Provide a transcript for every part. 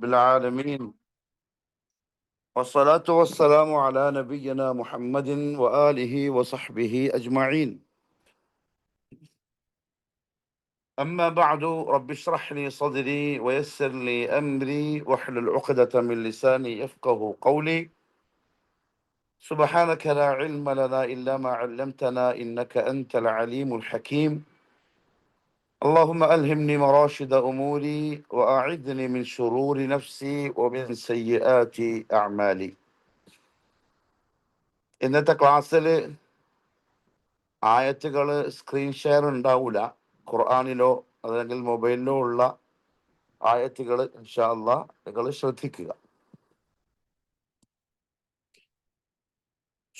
بالعالمين، والصلاة والسلام على نبينا محمد وآله وصحبه أجمعين. أما بعد، رب اشرح لي صدري ويسر لي أمري واحلل عقدة من لساني يفقه قولي. سبحانك لا علم لنا إلا ما علمتنا إنك أنت العليم الحكيم. اللهم ألهمني مراشد أموري وأعذني من شرور نفسي ومن سيئات أعمالي. ഇന്നത്തെ ക്ലാസ്സിൽ ആയത്തുകൾ സ്ക്രീൻ ഷെയർ ഉണ്ടാവില്ല. ഖുർആനിലോ അല്ലെങ്കിൽ മൊബൈലിലോ ഉള്ള ആയത്തുകൾ ഇൻഷാ അല്ലാഹ് നിങ്ങൾ ശ്രദ്ധിക്കുക.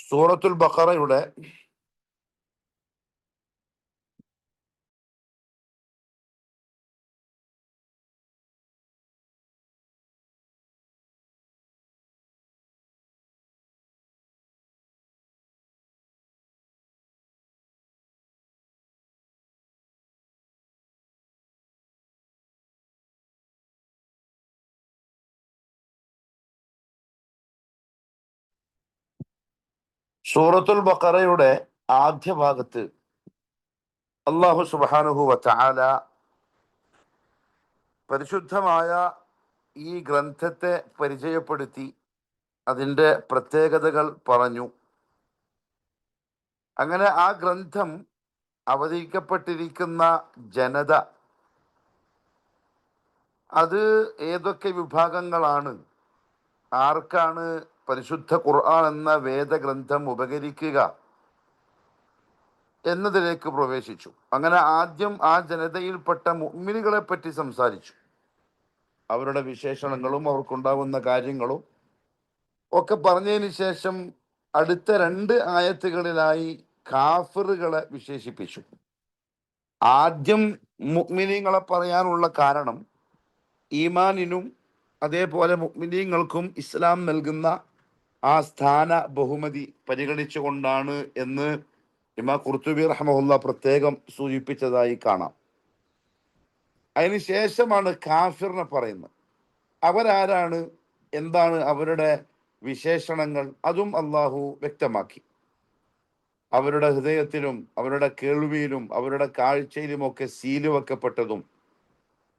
സൂറത്തുൽ ബഖറയുടെ സൂറത്തുൽ ബഖറയുടെ ആദ്യ ഭാഗത്ത് അല്ലാഹു സുബ്ഹാനഹു വ തആല പരിശുദ്ധമായ ഈ ഗ്രന്ഥത്തെ പരിചയപ്പെടുത്തി അതിൻ്റെ പ്രത്യേകതകൾ പറഞ്ഞു. അങ്ങനെ ആ ഗ്രന്ഥം അവതരിക്കപ്പെട്ടിരിക്കുന്ന ജനത അത് ഏതൊക്കെ വിഭാഗങ്ങളാണ്, ആർക്കാണ് പരിശുദ്ധ ഖുർആൻ എന്ന വേദഗ്രന്ഥം ഉപകരിക്കുക എന്നതിലേക്ക് പ്രവേശിച്ചു. അങ്ങനെ ആദ്യം ആ ജനതയിൽപ്പെട്ട മുഅ്മിനുകളെ പറ്റി സംസാരിച്ചു. അവരുടെ വിശേഷണങ്ങളും അവർക്കുണ്ടാവുന്ന കാര്യങ്ങളും ഒക്കെ പറഞ്ഞതിന് ശേഷം അടുത്ത 2 ആയത്തുകളിലായി കാഫിറുകളെ വിശേഷിപ്പിച്ചു. ആദ്യം മുഅ്മിനീങ്ങളെ പറയാനുള്ള കാരണം ഈമാനിനും അതേപോലെ മുഅ്മിനീങ്ങൾക്കും ഇസ്ലാം നൽകുന്ന ആ സ്ഥാന ബഹുമതി പരിഗണിച്ചുകൊണ്ടാണ് എന്ന് ഇമാം ഖുർത്തുബി റഹ്മഹുല്ല പ്രത്യേകം സൂചിപ്പിച്ചതായി കാണാം. അതിനുശേഷമാണ് കാഫിറിനെ പറയുന്നത്. അവരാരാണ്, എന്താണ് അവരുടെ വിശേഷണങ്ങൾ, അതും അള്ളാഹു വ്യക്തമാക്കി. അവരുടെ ഹൃദയത്തിലും അവരുടെ കേൾവിയിലും അവരുടെ കാഴ്ചയിലുമൊക്കെ സീല് വെക്കപ്പെട്ടതും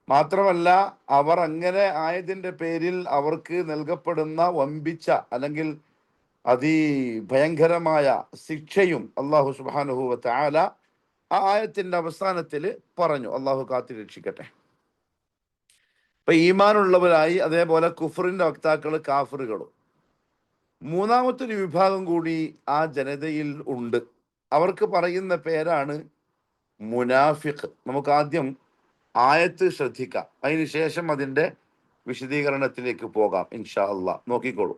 മാത്രമല്ല, അവർ അങ്ങനെ ആയതിൻ്റെ പേരിൽ അവർക്ക് നൽകപ്പെടുന്ന വമ്പിച്ച അല്ലെങ്കിൽ അതിഭയങ്കരമായ ശിക്ഷയും അള്ളാഹു സുബ്ഹാനഹു വ തആല ആ ആയത്തിന്റെ അവസാനത്തിൽ പറഞ്ഞു. അള്ളാഹു കാത്തി രക്ഷിക്കട്ടെ. ഇപ്പൊ ഈമാനുള്ളവരായി, അതേപോലെ കുഫറിന്റെ വക്താക്കൾ കാഫിറുകളും. മൂന്നാമത്തൊരു വിഭാഗം കൂടി ആ ജനതയിൽ ഉണ്ട്. അവർക്ക് പറയുന്ന പേരാണ് മുനാഫിഖ്. നമുക്ക് ആദ്യം ആയത്ത് ശ്രദ്ധിക്കാം, അതിനുശേഷം അതിന്റെ വിശദീകരണത്തിലേക്ക് പോകാം ഇൻഷാ അല്ലാഹ്. നോക്കിക്കോളൂ.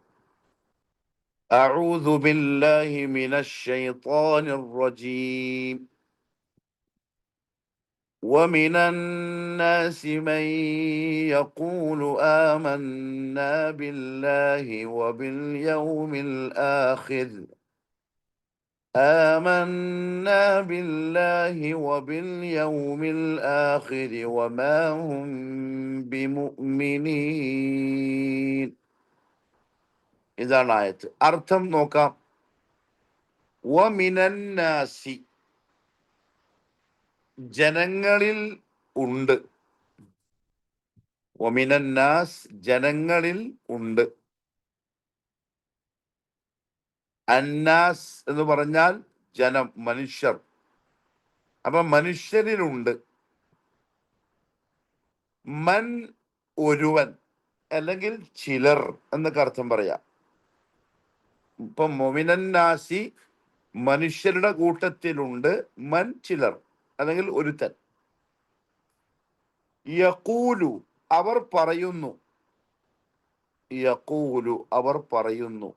അഊദു ബില്ലാഹി മിനശ് ശൈത്വാനിർ റജീം. ومن الناس من يقول آمنا بالله وباليوم الآخر وما هم بمؤمنين. ഇതാണ് ആയത്ത്. അർത്ഥം നോക്കാം. വമിനന്നാസി, ജനങ്ങളിൽ ഉണ്ട്. വമിനന്നാസ്, ജനങ്ങളിൽ ഉണ്ട്. അന്നാസ് എന്ന് പറഞ്ഞാൽ ജനം, മനുഷ്യർ. അപ്പൊ മനുഷ്യരിലുണ്ട്. മൻ, ഒരുവൻ, അല്ലെങ്കിൽ ചിലർ എന്നൊക്കെ അർത്ഥം പറയാം. ഇപ്പൊ മൊമിനന്നാസി, മനുഷ്യരുടെ കൂട്ടത്തിലുണ്ട്. മൻ, ചിലർ, അല്ലെങ്കിൽ ഒരുത്തൻ. യഖൂലു, അവർ പറയുന്നു. യഖൂലു, അവർ പറയുന്നു.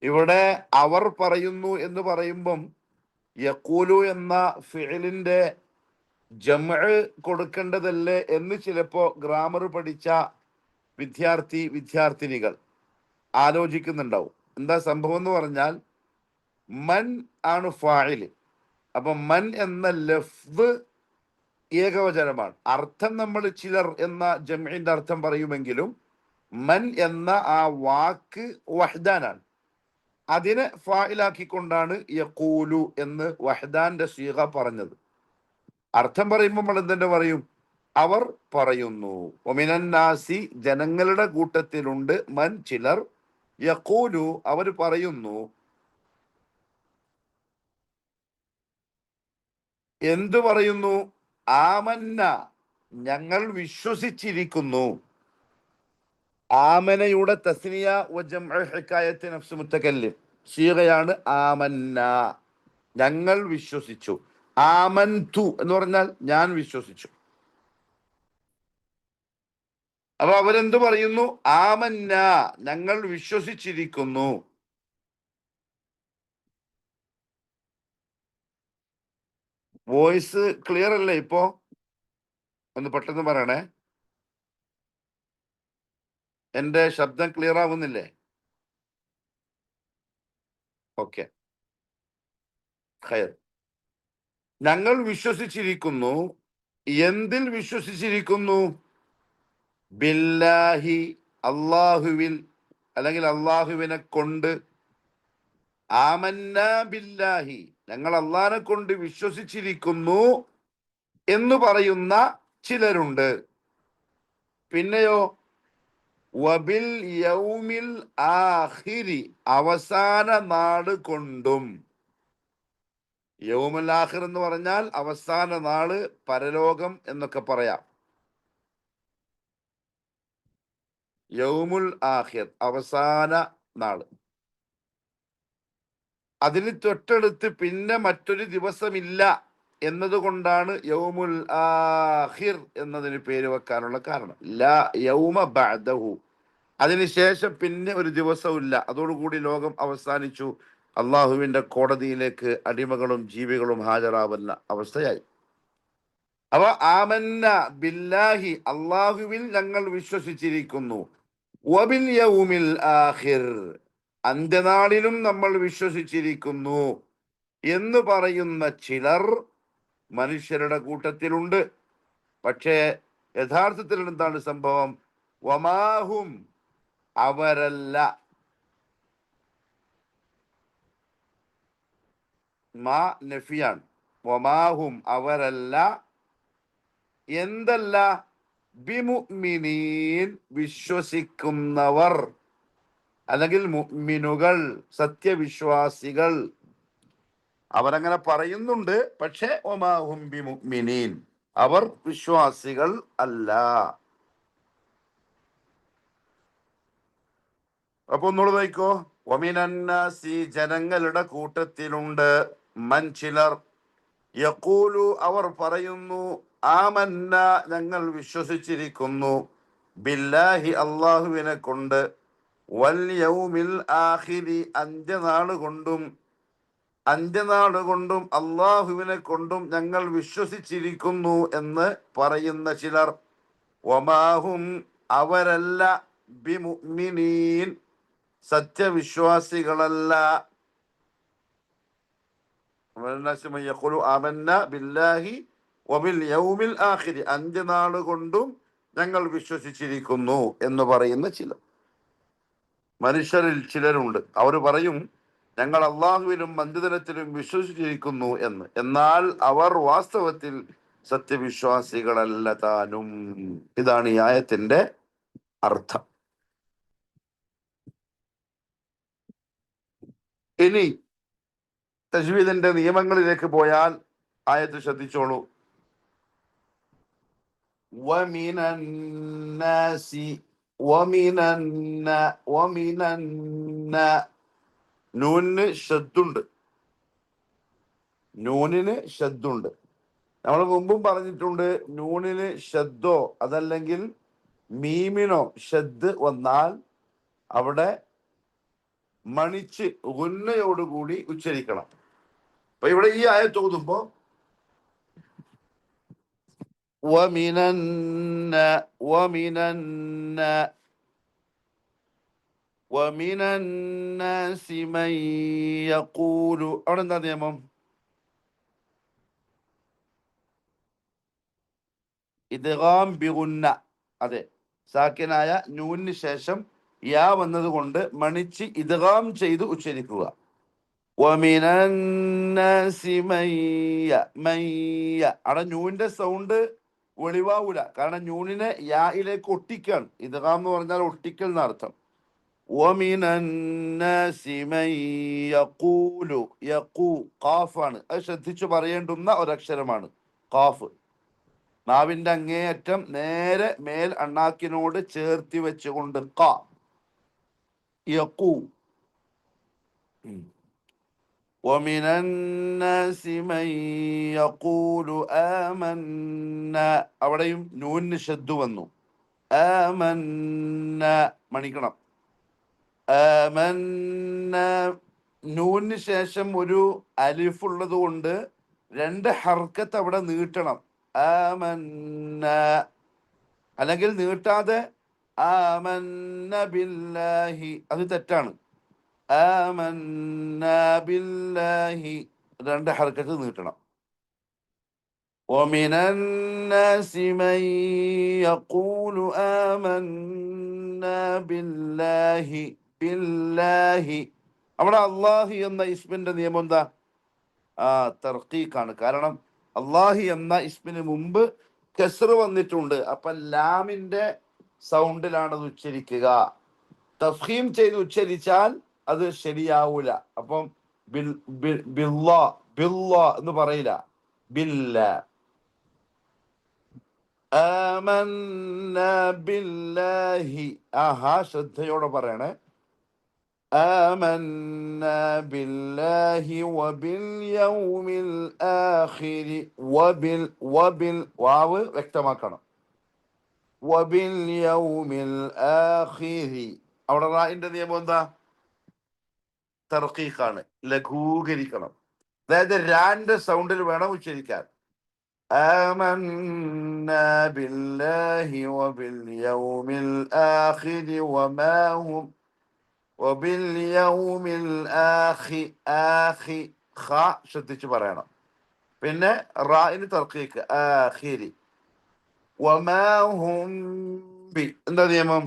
ഇവിടെ അവർ പറയുന്നു എന്ന് പറയുമ്പം യഖൂലു എന്ന ഫിഇലിന്റെ ജംഅ് കൊടുക്കേണ്ടതല്ലേ എന്ന് ചിലപ്പോ ഗ്രാമർ പഠിച്ച വിദ്യാർത്ഥിനികൾ ആലോചിക്കുന്നുണ്ടാവും. എന്താ സംഭവം എന്ന് പറഞ്ഞാൽ, മൻ ആണ് ഫാഇൽ. അപ്പൊ മൻ എന്ന ലഫ്ദ് ഏകവചനമാണ്. അർത്ഥം നമ്മൾ ചിലർ എന്ന ജംഇന്റെ അർത്ഥം പറയുമെങ്കിലും മൻ എന്ന ആ വാക്ക് വഹ്ദാനാണ്. അതിനെ ഫായിലാക്കിക്കൊണ്ടാണ് യഖൂലു എന്ന് വഹ്ദാന്റെ സീഗ പറഞ്ഞത്. അർത്ഥം പറയുമ്പോൾ നമ്മൾ എന്തെന്നെ പറയും? അവർ പറയുന്നു. ഒമിനന്നാസി ജനങ്ങളുടെ കൂട്ടത്തിലുണ്ട് മൻ ചിലർ യഖൂലു അവർ പറയുന്നു. എന്തു പറയുന്നു? ആമന്ന ഞങ്ങൾ വിശ്വസിച്ചിരിക്കുന്നു. ആമനയുടെ തസ്നിയ വജംഉ ഹികായത്ത് നഫ്സ് മുത്തകല്ലിം സീഗയാണ് ആമന്ന, ഞങ്ങൾ വിശ്വസിച്ചു. ആമൻതു എന്ന് പറഞ്ഞാൽ ഞാൻ വിശ്വസിച്ചു. അപ്പൊ അവരെന്ത് പറയുന്നു? ആമന്ന ഞങ്ങൾ വിശ്വസിച്ചിരിക്കുന്നു. വോയിസ് ക്ലിയർ അല്ലേ ഇപ്പോ? ഒന്ന് പെട്ടെന്ന് പറയണേ. എന്റെ ശബ്ദം ക്ലിയർ ആവുന്നില്ലേ? ഓക്കെ, ഖൈർ. ഞങ്ങൾ വിശ്വസിച്ചിരിക്കുന്നു. എന്തിൽ വിശ്വസിച്ചിരിക്കുന്നു? ബില്ലാഹി അള്ളാഹുവിൽ, അല്ലെങ്കിൽ അള്ളാഹുവിനെ കൊണ്ട്. ആമന്ന ബില്ലാഹി ഞങ്ങൾ അള്ളാഹിനെ കൊണ്ട് വിശ്വസിച്ചിരിക്കുന്നു എന്ന് പറയുന്ന ചിലരുണ്ട്. പിന്നെയോ വബിൽ യൗമിൽ ആഖിരി അവസാന നാട് കൊണ്ടും. യൗമുൽ ആഖിർ എന്ന് പറഞ്ഞാൽ അവസാന നാള്, പരലോകം എന്നൊക്കെ പറയാം. യൗമുൽ ആഖിർ അവസാന നാള്. അതിന് തൊട്ടടുത്ത് പിന്നെ മറ്റൊരു ദിവസമില്ല എന്നതുകൊണ്ടാണ് യൗമുൽ ആഖിർ എന്നതിന് പേര് വെക്കാനുള്ള കാരണം. ലാ യൗമ ബഅദഹു, അതിനുശേഷം പിന്നെ ഒരു ദിവസമില്ല, അതോടുകൂടി ലോകം അവസാനിച്ചു, അള്ളാഹുവിന്റെ കോടതിയിലേക്ക് അടിമകളും ജീവികളും ഹാജരാവുന്ന അവസ്ഥയായി. അവ ആമന്ന ബില്ലാഹി അള്ളാഹുവിൽ ഞങ്ങൾ വിശ്വസിച്ചിരിക്കുന്നു. വബിൽ യൗമിൽ ആഖിർ അന്ത്യനാളിലും നമ്മൾ വിശ്വസിച്ചിരിക്കുന്നു എന്ന് പറയുന്ന ചിലർ മനുഷ്യരുടെ കൂട്ടത്തിലുണ്ട്. പക്ഷേ യഥാർത്ഥത്തിൽ എന്താണ് സംഭവം? വമാഹും അവരല്ല. മാ നഫിയാണ്. വമാഹും അവരല്ല. എന്തല്ല? ബിമുഅ്മിനീൻ വിശ്വസിക്കുന്നവർ, അല്ലെങ്കിൽ മുഅ്മിനുകൾ സത്യവിശ്വാസികൾ. അവരങ്ങനെ പറയുന്നുണ്ട്, പക്ഷേ വമാഹും ബിമുഅ്മിനീൻ അവർ വിശ്വാസികൾ അല്ല. അപ്പൊ ഒന്നുകൂടെ വായിക്കോ. വമിനന്നാസി ജനങ്ങളുടെ കൂട്ടത്തിലുണ്ട് മൻ ചിലർ യഖൂലു അവർ പറയുന്നു ആമന്ന ഞങ്ങൾ വിശ്വസിച്ചിരിക്കുന്നു ബില്ലാഹി അള്ളാഹുവിനെ കൊണ്ട്, വൽ യൗമിൽ ആഖിരി അന്ത്യനാള് കൊണ്ടും, അന്ത്യനാള് കൊണ്ടും അള്ളാഹുവിനെ കൊണ്ടും ഞങ്ങൾ വിശ്വസിച്ചിരിക്കുന്നു എന്ന് പറയുന്ന ചിലർ. വമാഹും അവരല്ല ബിമുഅ്മിനീൻ സത്യവിശ്വാസികളല്ല. അന്ത്യനാള് കൊണ്ടും ഞങ്ങൾ വിശ്വസിച്ചിരിക്കുന്നു എന്ന് പറയുന്ന ചിലർ, മനുഷ്യരിൽ ചിലരുണ്ട്. അവർ പറയും ഞങ്ങൾ അള്ളാഹുവിലും അന്ത്യദിനത്തിലും വിശ്വസിച്ചിരിക്കുന്നു എന്ന്. എന്നാൽ അവർ വാസ്തവത്തിൽ സത്യവിശ്വാസികളല്ല താനും. ഇതാണ് ഈ ആയത്തിന്റെ അർത്ഥം. ഇനി തജ്വീദിന്റെ നിയമങ്ങളിലേക്ക് പോയാൽ ആയത്ത് ശ്രദ്ധിച്ചോളൂ. നൂനിന് ഷദ്ദുണ്ട്. നൂനിന് ഷദ്ദുണ്ട്. നമ്മൾ മുമ്പും പറഞ്ഞിട്ടുണ്ട്, നൂനിന് ഷദ്ദോ അതല്ലെങ്കിൽ മീമിനോ ഷദ്ദ് വന്നാൽ അവിടെ മണിച്ച് ഗുന്നയോടുകൂടി ഉച്ചരിക്കണം. അപ്പൊ ഇവിടെ ഈ ആയത്ത് ഓതുമ്പോ അവിടെ എന്താ നിയമം? ഇദ്ഗാം ബിഗുന്ന, അതെ, സാക്കിനായ നൂനിന് ശേഷം യാ വന്നത് കൊണ്ട് മണിച്ച് ഇദ്ഗാം ചെയ്ത് ഉച്ചരിക്കുക. അവിടെ നൂനിന്റെ സൗണ്ട് വെളിവാവൂല, കാരണം നൂനിനെ യായിലേക്ക് ഒട്ടിക്കാണ്. ഇദ്ഗാം എന്ന് പറഞ്ഞാൽ ഒട്ടിക്കൽ എന്നർത്ഥം. ഖാഫാണ്, അത് ശ്രദ്ധിച്ചു പറയേണ്ടുന്ന ഒരക്ഷരമാണ് ഖാഫ്. നാവിന്റെ അങ്ങേയറ്റം നേരെ മേൽ അണ്ണാക്കിനോട് ചേർത്തി വെച്ചുകൊണ്ട് ഖ യഖൂ. ومن الناس من يقول آمنا, അവിടെയും നൂനിന് ഷദ്ദ് വന്നു. ആമന്ന മണിക്കണം. ആമന്ന നൂനിന് ശേഷം ഒരു അലിഫ് ഉള്ളത് കൊണ്ട് 2 ഹർക്കത്ത് അവിടെ നീട്ടണം. ആമന്ന, അല്ലെങ്കിൽ നീട്ടാതെ ആമന്ന ബില്ലാഹി, അത് തെറ്റാണ്. ആമന്ന ബില്ലാഹി 2 ഹർക്കത്ത് നീട്ടണം. ومن الناس من يقول آمنا بالله ബില്ലാഹി. അവിടെ അള്ളാഹി എന്ന ഇസ്മിന്റെ നിയമം എന്താ? തർക്കീക്കാണ്. കാരണം അള്ളാഹി എന്ന ഇസ്മിന് മുമ്പ് കസ്റ് വന്നിട്ടുണ്ട്. അപ്പൊ ലാമിന്റെ സൗണ്ടിലാണ് അത് ഉച്ചരിക്കുക. തഫ്ഹീം ചെയ്ത് ഉച്ചരിച്ചാൽ അത് ശരിയാവൂല. അപ്പം എന്ന് പറയില്ല, ബില്ല. ആമന്ന ബില്ലാഹി, ആഹാ ശ്രദ്ധയോടെ പറയണേ. ആമന്ന ബില്ലാഹി വബിൽ യൗമിൽ ആഖിരി. വബിൽ വാവ് വ്യക്തമാക്കണം. വബിൽ യൗമിൽ ആഖിരി. അവിടെ റാഇന്റെ നിയമം എന്താ? തർക്കീഖാണ്, ലഘൂകരിക്കണം. അതായത് 2 സൗണ്ടിൽ വേണം ഉച്ചരിക്കാൻ. آمنا بالله وباليوم الآخر وما هم وباليوم الآخر خ ശ്രദ്ധിച്ച് പറയണം. പിന്നെ റാഇന് തർക്കീക്ക് ആഖിരി. വമാ ഹും ബി, എന്താ നിയമം?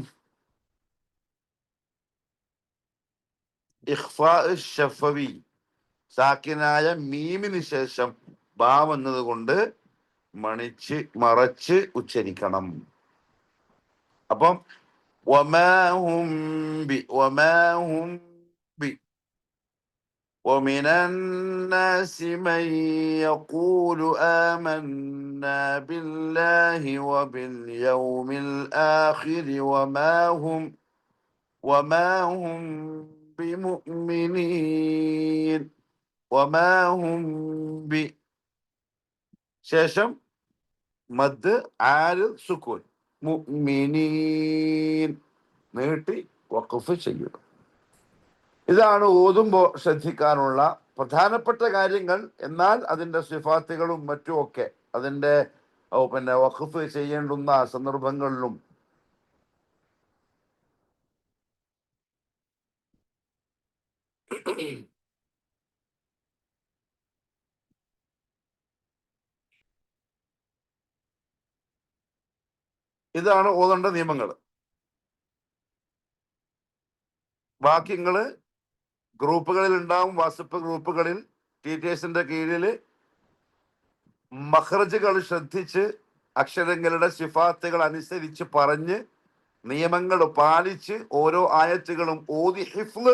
ഇഖ്ഫാ ശഫവി, സാക്കിനായ മീമിന് ശേഷം ബാ വന്നത് കൊണ്ട് മണിച്ച് മറച്ച് ഉച്ചരിക്കണം. അപ്പം വമാഹും ബി ومن الناس من يقول آمنا بالله وباليوم الآخر وما هم بمؤمنين. وما هم ب ശേഷം മദ് ആര് സുക്കൂൻ, മുഅ്മിനീൻ നീട്ടി വഖഫ് ചെയ്യുക. ഇതാണ് ഓതുമ്പോൾ ശ്രദ്ധിക്കാനുള്ള പ്രധാനപ്പെട്ട കാര്യങ്ങൾ. എന്നാൽ അതിൻ്റെ സിഫാത്തുകളും മറ്റും ഒക്കെ അതിൻ്റെ പിന്നെ വഖഫ് ചെയ്യേണ്ടുന്ന സന്ദർഭങ്ങളിലും ഇതാണ് ഓതേണ്ട നിയമങ്ങൾ. വാക്യങ്ങൾ ഗ്രൂപ്പുകളിൽ ഉണ്ടാവും, വാട്സപ്പ് ഗ്രൂപ്പുകളിൽ ടീച്ചേഴ്സിന്റെ കീഴിൽ മഖ്റജുകൾ ശ്രദ്ധിച്ച് അക്ഷരങ്ങളുടെ സിഫാത്തുകൾ അനുസരിച്ച് പറഞ്ഞ് നിയമങ്ങൾ പാലിച്ച് ഓരോ ആയത്തുകളും ഓതി ഹിഫ്ള്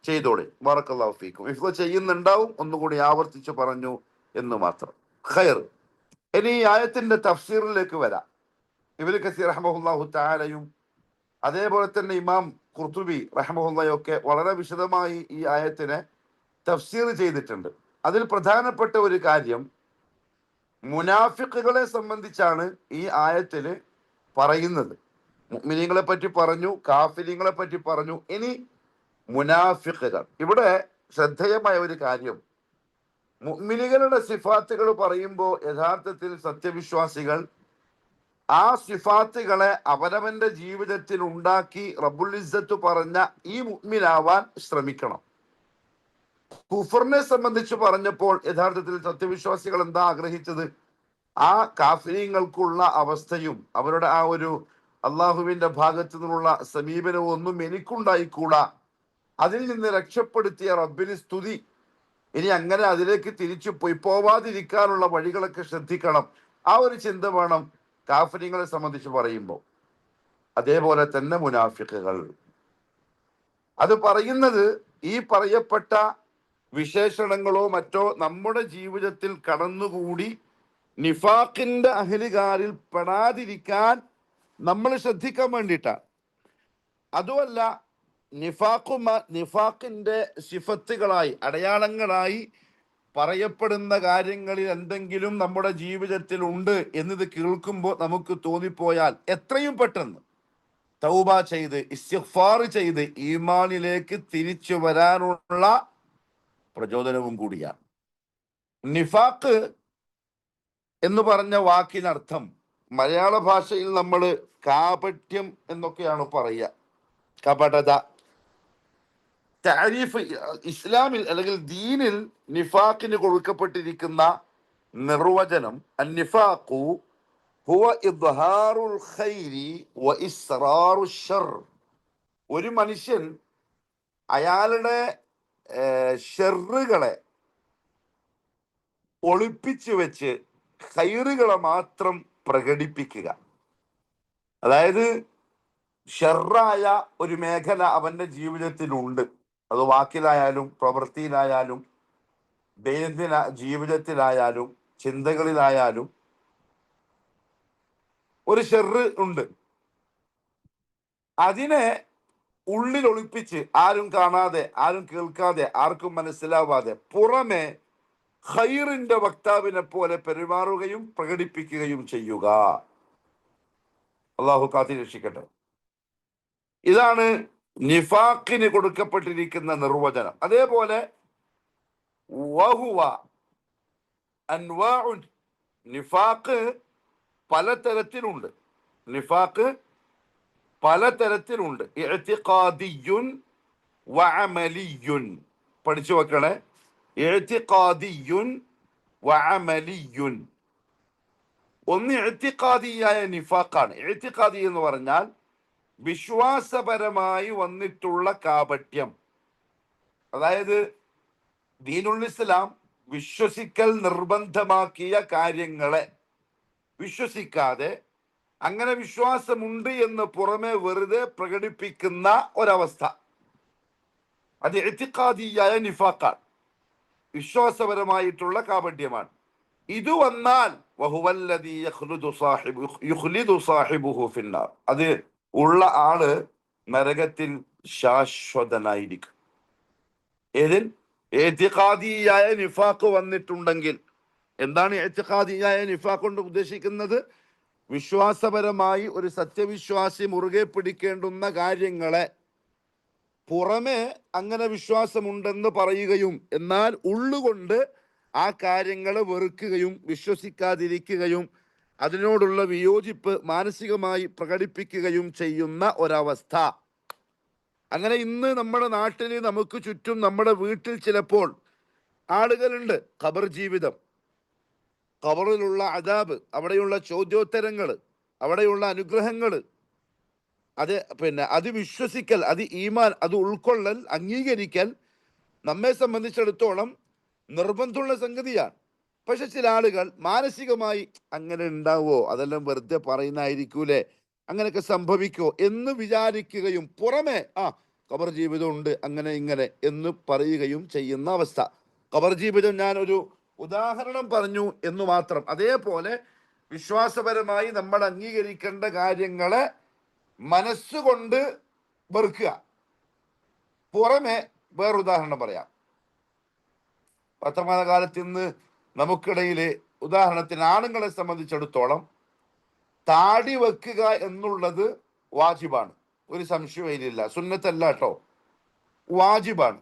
ചെയ്തോളി. ബറക്കല്ലാഹു ഫീക്കും. ഹിഫ്ള് ചെയ്യുന്നുണ്ടാവും, ഒന്നുകൂടി ആവർത്തിച്ച് പറഞ്ഞു എന്ന് മാത്രം. ഖൈർ. ഇനി ഈ ആയത്തിന്റെ തഫ്സീറിലേക്ക് വരാം. ഇബ്നു കസീർ റഹ്മഹുല്ലാഹു തആലയും അതേപോലെ തന്നെ ഇമാം ഖുർത്തുബി റഹ്മഹുല്ലയൊക്കെ വളരെ വിശദമായി ഈ ആയത്തിനെ തഫ്സീർ ചെയ്തിട്ടുണ്ട്. അതിൽ പ്രധാനപ്പെട്ട ഒരു കാര്യം മുനാഫിഖുകളെ സംബന്ധിച്ചാണ് ഈ ആയത്തിൽ പറയുന്നത്. മുഅ്മിനീങ്ങളെ പറ്റി പറഞ്ഞു, കാഫിരീങ്ങളെ പറ്റി പറഞ്ഞു. ഇനി മുനാഫിഖുകൾ. ഇവിടെ ശ്രദ്ധേയമായ ഒരു കാര്യം, മുഅ്മിനീങ്ങളുടെ സിഫാത്തുകൾ പറയുമ്പോൾ യഥാർത്ഥത്തിൽ സത്യവിശ്വാസികൾ ആ സിഫാത്തുകളെ അവനവന്റെ ജീവിതത്തിൽ ഉണ്ടാക്കി റബ്ബുൽ ഇസ്സത്ത് പറഞ്ഞ ഈ മുഅ്മിനാവാൻ ശ്രമിക്കണം. കുഫറിനെ സംബന്ധിച്ച് പറഞ്ഞപ്പോൾ യഥാർത്ഥത്തിൽ സത്യവിശ്വാസികൾ എന്താ ആഗ്രഹിച്ചത്? ആ കാഫിര്യങ്ങൾക്കുള്ള അവസ്ഥയും അവരുടെ ആ ഒരു അള്ളാഹുവിന്റെ ഭാഗത്തു നിന്നുള്ള സമീപനവും ഒന്നും എനിക്കുണ്ടായിക്കൂടാ. അതിൽ നിന്ന് രക്ഷപ്പെടുത്തിയ റബ്ബിന് സ്തുതി. ഇനി അങ്ങനെ അതിലേക്ക് തിരിച്ചു പോവാതിരിക്കാനുള്ള വഴികളൊക്കെ ശ്രദ്ധിക്കണം. ആ ഒരു ചിന്ത വേണം കാഫിര്യങ്ങളെ സംബന്ധിച്ച് പറയുമ്പോൾ. അതേപോലെ തന്നെ മുനാഫിക്കുകൾ അത് പറയുന്നത് ഈ പറയപ്പെട്ട വിശേഷണങ്ങളോ മറ്റോ നമ്മുടെ ജീവിതത്തിൽ കടന്നുകൂടി നിഫാഖിന്റെ അഹ്ലുകാരിൽ പെടാതിരിക്കാൻ നമ്മൾ ശ്രദ്ധിക്കാൻ വേണ്ടിയിട്ടാണ്. അതുമല്ല, നിഫാഖിന്റെ സിഫത്തുകളായി അടയാളങ്ങളായി പറയപ്പെടുന്ന കാര്യങ്ങളിൽ എന്തെങ്കിലും നമ്മുടെ ജീവിതത്തിൽ ഉണ്ട് എന്നത് കേൾക്കുമ്പോൾ നമുക്ക് തോന്നിപ്പോയാൽ എത്രയും പെട്ടെന്ന് തൗബ ചെയ്ത് ഇസ്തിഗ്ഫാർ ചെയ്ത് ഈമാനിലേക്ക് തിരിച്ചു വരാനുള്ള പ്രചോദനവും കൂടിയാണ്. നിഫാഖ് എന്ന് പറഞ്ഞ വാക്കിനർത്ഥം മലയാള ഭാഷയിൽ നമ്മൾ കാപട്യം എന്നൊക്കെയാണ് പറയുക. കപടത. താരീഫ് ഇസ്ലാമിൽ അല്ലെങ്കിൽ ദീനിൽ നിഫാഖിന് കൊടുക്കപ്പെട്ടിരിക്കുന്ന നിർവചനം അന്നിഫാഖു ഹുവ ഇദ്ഹാറുൽ ഖൈരി വ ഇസ്റാറുൽ ശർ. ഒരു മനുഷ്യൻ അയാളുടെ ഷെറുകളെ ഒളിപ്പിച്ചു വെച്ച് ഖൈറുകളെ മാത്രം പ്രകടിപ്പിക്കുക. അതായത് ഷെറായ ഒരു മേഖല അവന്റെ ജീവിതത്തിലുണ്ട്. അത് വാക്കിലായാലും പ്രവൃത്തിയിലായാലും ദൈനംദിന ജീവിതത്തിലായാലും ചിന്തകളിലായാലും ഒരു ഷെറ് ഉണ്ട്. അതിനെ ഉള്ളിൽ ഒളിപ്പിച്ച് ആരും കാണാതെ ആരും കേൾക്കാതെ ആർക്കും മനസ്സിലാവാതെ പുറമെ ഖൈറിന്റെ വക്താവിനെ പോലെ പെരുമാറുകയും പ്രകടിപ്പിക്കുകയും ചെയ്യുക. അള്ളാഹു കാത്തി രക്ഷിക്കട്ടെ. ഇതാണ് നിഫാഖിന് കൊടുക്കപ്പെട്ടിരിക്കുന്ന നിർവചനം. അതേപോലെ വഹുവ അൻവാഉൻ, നിഫാഖ് പലതരത്തിലുണ്ട്. നിഫാഖ് പലതരത്തിലുണ്ട്. ഇഅ്തിഖാദിയുൻ വഅമലിയുൻ. പഠിച്ചു വെക്കണേ. ഇഅ്തിഖാദിയുൻ വഅമലിയുൻ. ഒന്ന് ഇഅ്തിഖാദിയായ നിഫാഖാണ്. ഇഅ്തിഖാദി എന്ന് പറഞ്ഞാൽ വിശ്വാസപരമായി വന്നിട്ടുള്ള കാപട്യം. അതായത് ദീനുൽ ഇസ്ലാം വിശ്വസിക്കൽ നിർബന്ധമാക്കിയ കാര്യങ്ങളെ വിശ്വസിക്കാതെ അങ്ങനെ വിശ്വാസമുണ്ട് എന്ന് പുറമെ വെറുതെ പ്രകടിപ്പിക്കുന്ന ഒരവസ്ഥ, അത് ഇഅ്തിഖാദിയായ നിഫാഖാണ്, വിശ്വാസപരമായിട്ടുള്ള കാപട്യമാണ്. ഇത് വന്നാൽ വഹുവല്ലദീ യുഖ്ലിദു സാഹിബുഹു ഫിന്നാർ, അത് ഉള്ള ആള് നരകത്തിൽ ശാശ്വതനായിരിക്കും. ഏതിൽ? ഇഅ്തിഖാദിയായ നിഫാഖ് വന്നിട്ടുണ്ടെങ്കിൽ. എന്താണ് ഇഅ്തിഖാദിയായ നിഫാഖ് കൊണ്ട് ഉദ്ദേശിക്കുന്നത്? വിശ്വാസപരമായി ഒരു സത്യവിശ്വാസി മുറുകെ പിടിക്കേണ്ടുന്ന കാര്യങ്ങളെ പുറമെ അങ്ങനെ വിശ്വാസമുണ്ടെന്ന് പറയുകയും എന്നാൽ ഉള്ളുകൊണ്ട് ആ കാര്യങ്ങളെ വെറുക്കുകയും വിശ്വസിക്കാതിരിക്കുകയും അതിനോടുള്ള വിയോജിപ്പ് മാനസികമായി പ്രകടിപ്പിക്കുകയും ചെയ്യുന്ന ഒരവസ്ഥ. അങ്ങനെ ഇന്ന് നമ്മുടെ നാട്ടിൽ നമുക്ക് ചുറ്റും നമ്മുടെ വീട്ടിൽ ചിലപ്പോൾ ആളുകളുണ്ട്. ഖബർ ജീവിതം, ഖബറിലുള്ള അദാബ്, അവിടെയുള്ള ചോദ്യോത്തരങ്ങൾ, അവിടെയുള്ള അനുഗ്രഹങ്ങൾ, അത് വിശ്വസിക്കൽ, അത് ഈമാൻ, അത് ഉൾക്കൊള്ളൽ, അംഗീകരിക്കൽ നമ്മെ സംബന്ധിച്ചിടത്തോളം നിർബന്ധമുള്ള സംഗതിയാണ്. പക്ഷെ ചില ആളുകൾ മാനസികമായി അങ്ങനെ ഉണ്ടാവോ, അതെല്ലാം വെറുതെ പറയുന്നതായിരിക്കൂലേ, അങ്ങനെയൊക്കെ സംഭവിക്കോ എന്ന് വിചാരിക്കുകയും പുറമെ ഖബർ ജീവിതം ഉണ്ട് അങ്ങനെ ഇങ്ങനെ എന്ന് പറയുകയും ചെയ്യുന്ന അവസ്ഥ. ഖബർ ജീവിതം ഞാൻ ഒരു ഉദാഹരണം പറഞ്ഞു എന്ന് മാത്രം. അതേപോലെ വിശ്വാസപരമായി നമ്മൾ അംഗീകരിക്കേണ്ട കാര്യങ്ങളെ മനസ്സുകൊണ്ട് വെറുക്കുക. പുറമെ വേറൊരുദാഹരണം പറയാം. വർത്തമാനകാലത്ത് ഇന്ന് നമുക്കിടയിൽ ഉദാഹരണത്തിന് ആണുങ്ങളെ സംബന്ധിച്ചിടത്തോളം താടി വെക്കുക എന്നുള്ളത് വാജിബാണ്. ഒരു സംശയമില്ല. സുന്നത്തല്ല കേട്ടോ, വാജിബാണ്.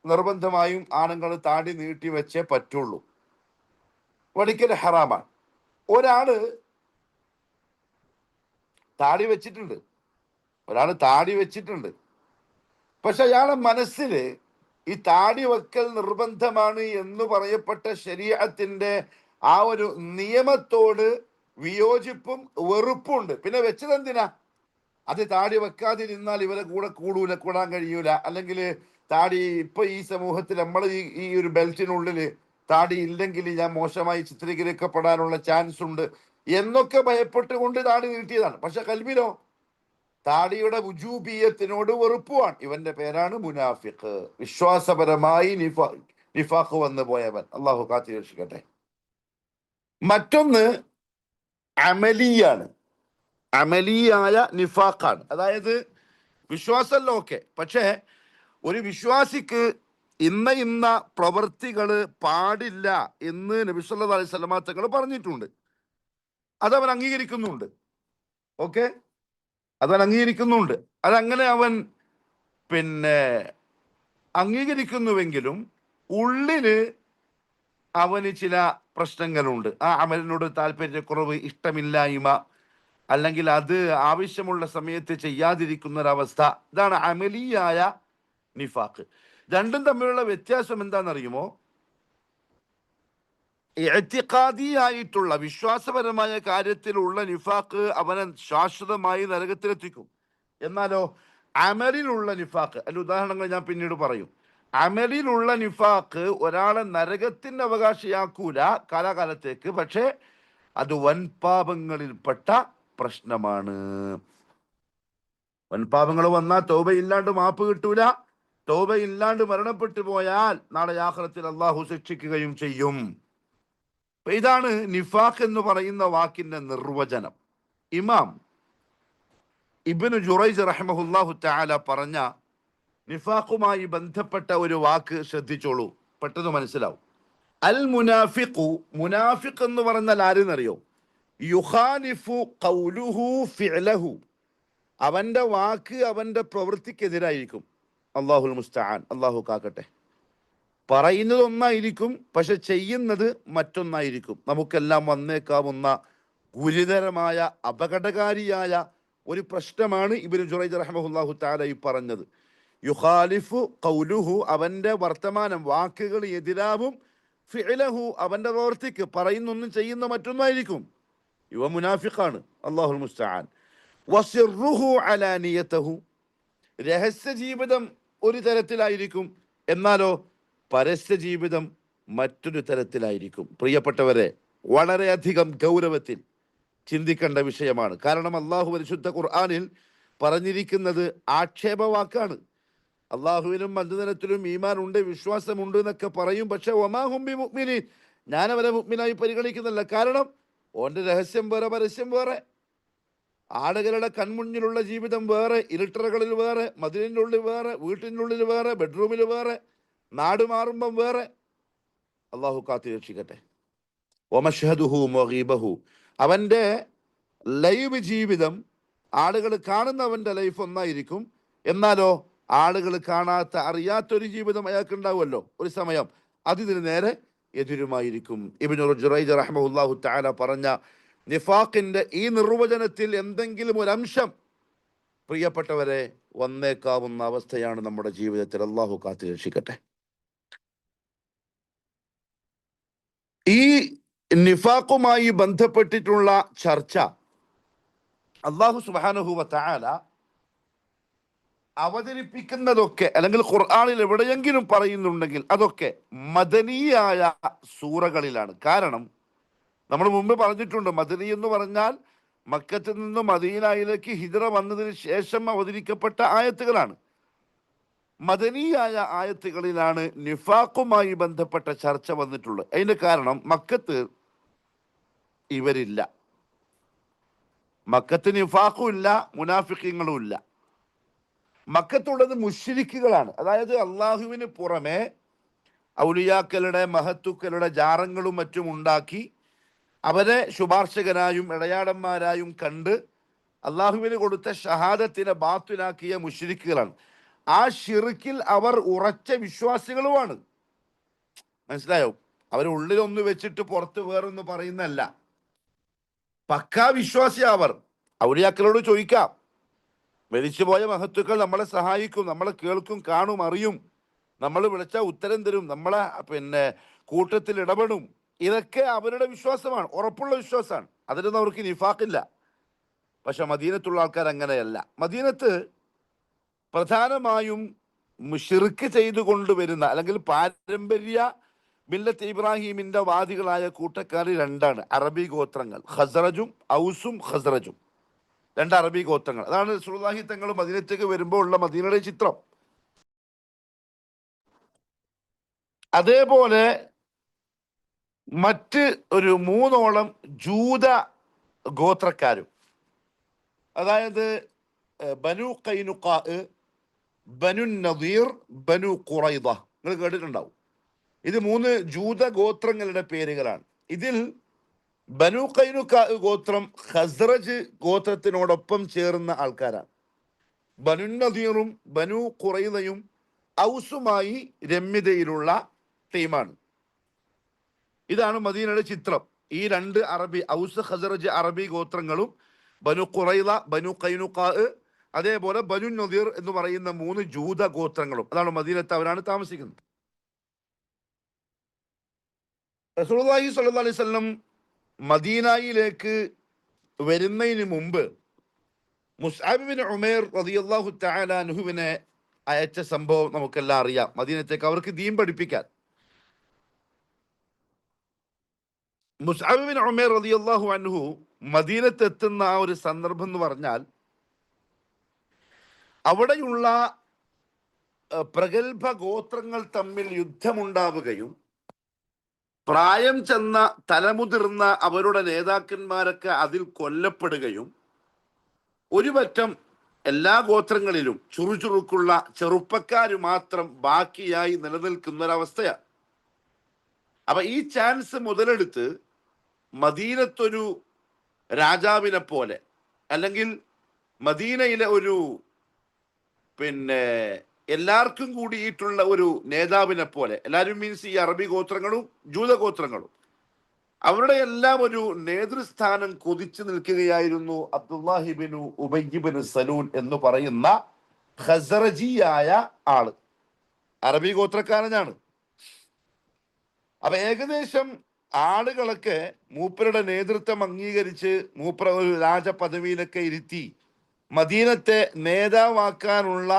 നിർബന്ധമായും ആണുങ്ങൾ താടി നീട്ടി വെച്ചേ പറ്റുള്ളൂ. ഒരിക്കൽ ഹറാമാണ്. ഒരാള് താടി വെച്ചിട്ടുണ്ട്. പക്ഷെ അയാളെ മനസ്സിൽ ഈ താടി വെക്കൽ നിർബന്ധമാണ് എന്ന് പറയപ്പെട്ട ശരീഅത്തിന്റെ ആ ഒരു നിയമത്തോട് വിയോജിപ്പും വെറുപ്പും ഉണ്ട്. പിന്നെ വെച്ചത് എന്തിനാ? അത് താടി വെക്കാതിരുന്നാൽ ഇവരെ കൂടാൻ കഴിയൂല, അല്ലെങ്കിൽ താടി ഇപ്പൊ ഈ സമൂഹത്തിൽ നമ്മൾ ഈ ഒരു ബെൽറ്റിനുള്ളിൽ താടി ഇല്ലെങ്കിൽ ഞാൻ മോശമായി ചിത്രീകരിക്കപ്പെടാനുള്ള ചാൻസ് ഉണ്ട് എന്നൊക്കെ ഭയപ്പെട്ടുകൊണ്ട് താടി നീട്ടിയതാണ്. പക്ഷെ കൽബിലോ താടിയുടെ വുജൂബിയത്തിനോട് വെറുപ്പുമാണ്. ഇവന്റെ പേരാണ് മുനാഫിഖ്, വിശ്വാസപരമായി നിഫാഖ് വന്നു പോയവൻ. അള്ളാഹു കാത്തിരക്ഷിക്കട്ടെ. മറ്റൊന്ന് അമലിയാണ്, അമലിയായ നിഫാഖാണ്. അതായത് വിശ്വാസമല്ല ഓക്കെ, പക്ഷേ ഒരു വിശ്വാസിക്ക് ഇന്ന പ്രവൃത്തികൾ പാടില്ല എന്ന് നബി സല്ലല്ലാഹു അലൈഹി വസല്ലമ തങ്ങൾ പറഞ്ഞിട്ടുണ്ട്. അതവൻ അംഗീകരിക്കുന്നുണ്ട്. ഓക്കെ, അതവൻ അംഗീകരിക്കുന്നുണ്ട്. അതങ്ങനെ അവൻ അംഗീകരിക്കുന്നുവെങ്കിലും ഉള്ളില് അവന് ചില പ്രശ്നങ്ങളുണ്ട്. ആ അമലിനോട് താല്പര്യക്കുറവ്, ഇഷ്ടമില്ലായ്മ, അല്ലെങ്കിൽ അത് ആവശ്യമുള്ള സമയത്ത് ചെയ്യാതിരിക്കുന്ന ഒരവസ്ഥ. ഇതാണ് അമലിയായ നിഫാഖ്. രണ്ടും തമ്മിലുള്ള വ്യത്യാസം എന്താണെന്നറിയുമോ? ഇഅ്തിഖാദിയായിട്ടുള്ള വിശ്വാസപരമായ കാര്യത്തിലുള്ള നിഫാഖ് അവനെ ശാശ്വതമായി നരകത്തിലെത്തിക്കും. എന്നാലോ അമലിലുള്ള നിഫാഖ്, അതിന്റെ ഉദാഹരണങ്ങൾ ഞാൻ പിന്നീട് പറയും. അമലിലുള്ള നിഫാഖ് ഒരാളെ നരകത്തിന്റെ അവകാശിയാക്കൂല കാലാകാലത്തേക്ക്, പക്ഷേ അത് വൻപാപങ്ങളിൽപ്പെട്ട പ്രശ്നമാണ്. വൻപാപങ്ങൾ വന്നാൽ തൗബയില്ലാണ്ട് മാപ്പ് കിട്ടൂല. തൗബയില്ലാണ്ട് മരണപ്പെട്ടു പോയാൽ നാളെ ആഖിറത്തിൽ അള്ളാഹു ശിക്ഷിക്കുകയും ചെയ്യും. ഇതാണ് നിഫാഖ് എന്ന് പറയുന്ന വാക്കിന്റെ നിർവചനം. ഇമാം ഇബ്നു ജുറൈജ് റഹിമഹുല്ലാഹു തആല പറഞ്ഞ നിഫാഖുമായി ബന്ധപ്പെട്ട ഒരു വാക്ക് ശ്രദ്ധിച്ചോളൂ, പെട്ടെന്ന് മനസ്സിലാവും. അൽ മുനാഫിഖു, മുനാഫിഖ് എന്ന് പറഞ്ഞാൽ ആരെന്നറിയോ? യുഖാലിഫു ഖൗലുഹു ഫിഅലഹു, അവന്റെ വാക്ക് അവന്റെ പ്രവൃത്തിക്കെതിരായിരിക്കും. അല്ലാഹുൽ മുസ്തആൻ, അല്ലാഹു കാക്കട്ടെ. പറയുന്നത് ഒന്നായിരിക്കും, പക്ഷെ ചെയ്യുന്നത് മറ്റൊന്നായിരിക്കും. നമുക്കെല്ലാം വന്നേക്കാവുന്ന ഗുരുതരമായ അപകടകാരിയായ ഒരു പ്രശ്നമാണ് ഇബ്നു ജുറൈജ് റഹിമഹുല്ലാഹു തആല ഈ പറഞ്ഞത്. യുഖാലിഫു ഖൗലുഹു, അവന്റെ വർത്തമാനം വാക്കുകൾ എതിരാവും, ഫിഅലഹു, അവന്റെ പ്രവൃത്തിക്ക്, പറയുന്നൊന്നും ചെയ്യുന്ന മറ്റൊന്നായിരിക്കും. ഇവ മുനാഫിഖാണ്. അല്ലാഹുൽ മുസ്തആൻ. വസിർറുഹു അലാനിയതഹു, രഹസ്യ ജീവിതം ഒരു തരത്തിലായിരിക്കും, എന്നാലോ പരസ്യ ജീവിതം മറ്റൊരു തരത്തിലായിരിക്കും. പ്രിയപ്പെട്ടവരെ, വളരെയധികം ഗൗരവത്തിൽ ചിന്തിക്കേണ്ട വിഷയമാണ്. കാരണം അള്ളാഹു പരിശുദ്ധ ഖുർആനിൽ പറഞ്ഞിരിക്കുന്നത് ആക്ഷേപവാക്കാണ്. അള്ളാഹുവിനും മദ്ദനത്തിലും ഈമാൻ ഉണ്ട്, വിശ്വാസമുണ്ട് എന്നൊക്കെ പറയും. പക്ഷെ വമാഹും ബിമുഅ്മിനീൻ, ഞാൻ അവരെ മുഅ്മിനായി പരിഗണിക്കുന്നില്ല. കാരണം ഓന്റെ രഹസ്യം വേറെ, പരസ്യം വേറെ. ആളുകളുടെ കൺമുന്നിലുള്ള ജീവിതം വേറെ, ഇരുട്ടറകളിൽ വേറെ, മദിനിൻ്റെ ഉള്ളിൽ വേറെ, വീട്ടിൻ്റെ ഉള്ളിൽ വേറെ, ബെഡ്റൂമിൽ വേറെ, നാട് മാറുമ്പം വേറെ. അള്ളാഹു കാത്തി രക്ഷിക്കട്ടെ. വമഷ്ഹദുഹു വഗീബഹു, അവന്റെ ലൈവ് ജീവിതം, ആളുകൾ കാണുന്നവന്റെ ലൈഫ് ഒന്നായിരിക്കും, എന്നാലോ ആളുകൾ കാണാത്ത, അറിയാത്തൊരു ജീവിതം അയാൾക്ക് ഉണ്ടാവുമല്ലോ ഒരു സമയം, അതിന് നേരെ എതിരുമായിരിക്കും. ഇബ്നു ജുറൈജ് റഹിമഹുല്ലാഹു തആല പറഞ്ഞ നിഫാഖിന്റെ ഈ നിർവചനത്തിൽ എന്തെങ്കിലും ഒരു അംശം പ്രിയപ്പെട്ടവരെ വന്നേക്കാവുന്ന അവസ്ഥയാണ് നമ്മുടെ ജീവിതത്തിൽ. അള്ളാഹു കാത്ത് രക്ഷിക്കട്ടെ. ഈ നിഫാഖുമായി ബന്ധപ്പെട്ടിട്ടുള്ള ചർച്ച അള്ളാഹു സുബ്ഹാനഹു വ തആല അവതരിപ്പിക്കുന്നതൊക്കെ, അല്ലെങ്കിൽ ഖുർആനിൽ എവിടെയെങ്കിലും പറയുന്നുണ്ടെങ്കിൽ അതൊക്കെ മദനിയായ സൂറകളിലാണ്. കാരണം നമ്മൾ മുമ്പ് പറഞ്ഞിട്ടുണ്ട്, മദനി എന്ന് പറഞ്ഞാൽ മക്കത്തിൽ നിന്നും മദീനയിലേക്ക് ഹിജ്റ വന്നതിന് ശേഷം അവതരിക്കപ്പെട്ട ആയത്തുകളാണ്. മദനിയായ ആയത്തുകളിലാണ് നിഫാഖുമായി ബന്ധപ്പെട്ട ചർച്ച വന്നിട്ടുള്ളത്. അതിന്റെ കാരണം മക്കത്ത് ഇവരില്ല, മക്കത്ത് നിഫാഖും ഇല്ല, മുനാഫിഖീങ്ങളും ഇല്ല. മക്കത്തുള്ളത് മുശ്രിക്കുകളാണ്. അതായത് അള്ളാഹുവിന് പുറമെ ഔലിയാക്കളുടെ, മഹത്തുക്കളുടെ ജാറങ്ങളും മറ്റും ഉണ്ടാക്കി അവരെ ശുപാർശകരായും ഇടയാടന്മാരായും കണ്ട് അള്ളാഹുവിന് കൊടുത്ത ഷഹാദത്തിനെ ബാത്തിലാക്കിയ മുശ്രിക്കുകളാണ്. ആ ഷിർക്കിൽ അവർ ഉറച്ച വിശ്വാസികളുമാണ്. മനസ്സിലായോ? അവരുള്ളിൽ ഒന്ന് വെച്ചിട്ട് പുറത്ത് വേറൊന്ന് പറയുന്നല്ല, പക്കാ വിശ്വാസിയാ അവർ. ഔലിയാക്കളോട് ചോദിക്കാം, മരിച്ചുപോയ മഹത്തുക്കൾ നമ്മളെ സഹായിക്കും, നമ്മളെ കേൾക്കും, കാണും, അറിയും, നമ്മൾ വിളിച്ചാൽ ഉത്തരം തരും, നമ്മളെ കൂട്ടത്തിൽ ഇടപെടും, ഇതൊക്കെ അവരുടെ വിശ്വാസമാണ്, ഉറപ്പുള്ള വിശ്വാസമാണ്. അതിലൊന്നും അവർക്ക് നിഫാഖില്ല. പക്ഷെ മദീനത്തുള്ള ആൾക്കാർ അങ്ങനെയല്ല. മദീനത്ത് പ്രധാനമായും ഷിർക്ക് ചെയ്തു കൊണ്ടുവരുന്ന അല്ലെങ്കിൽ പാരമ്പര്യ മില്ലത്ത് ഇബ്രാഹിമിന്റെ വാദികളായ കൂട്ടക്കാർ രണ്ടാണ് അറബി ഗോത്രങ്ങൾ, ഖസ്റജും ഔസും ഖസ്റജും. രണ്ട് അറബി ഗോത്രങ്ങൾ. അതാണ് റസൂലുള്ളാഹി തങ്ങൾ മദീനത്തേക്ക് വരുമ്പോൾ ഉള്ള മദീനയുടെ ചിത്രം. അതേപോലെ മറ്റ് ഒരു 3ഓളം ജൂത ഗോത്രക്കാരും, അതായത് ബനു ഖൈനുഖാ, ബനു നദീർ, ബനു ഖുറൈദ. നിങ്ങൾ കേട്ടിട്ടുണ്ടാവും. ഇത് 3 ജൂത ഗോത്രങ്ങളുടെ പേരുകളാണ്. ഇതിൽ ബനു ഖൈനുഖാ ഗോത്രം ഖസ്റജ് ഗോത്രത്തിനോടൊപ്പം ചേർന്ന ആൾക്കാരാണ്. ബനു നദീറും ബനു ഖുറൈദയും ഔസുമായി രമ്യതയിലുള്ള ടീമാണ്. ഇതാണ് മദീനയുടെ ചിത്രം. ഈ 2 അറബി, ഔസ് ഖസ്റജ് അറബി ഗോത്രങ്ങളും ബനു ഖുറൈദ, ബനു ഖൈനുഖാ, അതേപോലെ ബനു നദീർ എന്ന് പറയുന്ന 3 ജൂത ഗോത്രങ്ങളും. അതാണ് മദീനത്ത്, അവരാണ് താമസിക്കുന്നത്. റസൂലുള്ളാഹി സ്വല്ലല്ലാഹു അലൈഹി വസല്ലം മദീനയിലേക്ക് വരുന്നതിന് മുമ്പ് മുസ്അബ് ബിൻ ഉമൈർ റളിയല്ലാഹു തആല അൻഹുവിനെ അയച്ച സംഭവം നമുക്കെല്ലാം അറിയാം. മദീനത്തേക്ക് അവർക്ക് ദീൻ പഠിപ്പിക്കാൻ മുസ്അബ് ബിൻ ഉമൈർ റളിയല്ലാഹു അൻഹു മദീനത്ത് എത്തുന്ന ആ ഒരു സന്ദർഭം എന്ന് പറഞ്ഞാൽ, അവിടെയുള്ള പ്രഗത്ഭ ഗോത്രങ്ങൾ തമ്മിൽ യുദ്ധമുണ്ടാവുകയും പ്രായം ചെന്ന തലമുതിർന്ന അവരുടെ നേതാക്കന്മാരൊക്കെ അതിൽ കൊല്ലപ്പെടുകയും ഒരു പറ്റം എല്ലാ ഗോത്രങ്ങളിലും ചുറുചുറുക്കുള്ള ചെറുപ്പക്കാർ മാത്രം ബാക്കിയായി നിലനിൽക്കുന്ന ഒരവസ്ഥയാണ്. അപ്പൊ ഈ ചാൻസ് മുതലെടുത്ത് മദീനത്തൊരു രാജാവിനെ പോലെ, അല്ലെങ്കിൽ മദീനയിലെ ഒരു എല്ലാവർക്കും കൂടിയിട്ടുള്ള ഒരു നേതാവിനെ പോലെ, എല്ലാവരും മീൻസ് ഈ അറബി ഗോത്രങ്ങളും ജൂത ഗോത്രങ്ങളും, അവരുടെ എല്ലാം ഒരു നേതൃസ്ഥാനം കൊതിച്ചു നിൽക്കുകയായിരുന്നു അബ്ദുല്ലാഹി ബിൻ ഉബയ്യ് ബിൻ സലൂൽ എന്ന് പറയുന്ന ഖസ്റജിയായ ആള്. അറബി ഗോത്രക്കാരനാണ്. അപ്പൊ ഏകദേശം ആളുകളൊക്കെ മൂപ്പരുടെ നേതൃത്വം അംഗീകരിച്ച് മൂപ്പര ഒരു രാജപദവിയിലൊക്കെ ഇരുത്തി മദീനത്തെ നേതാവാക്കാനുള്ള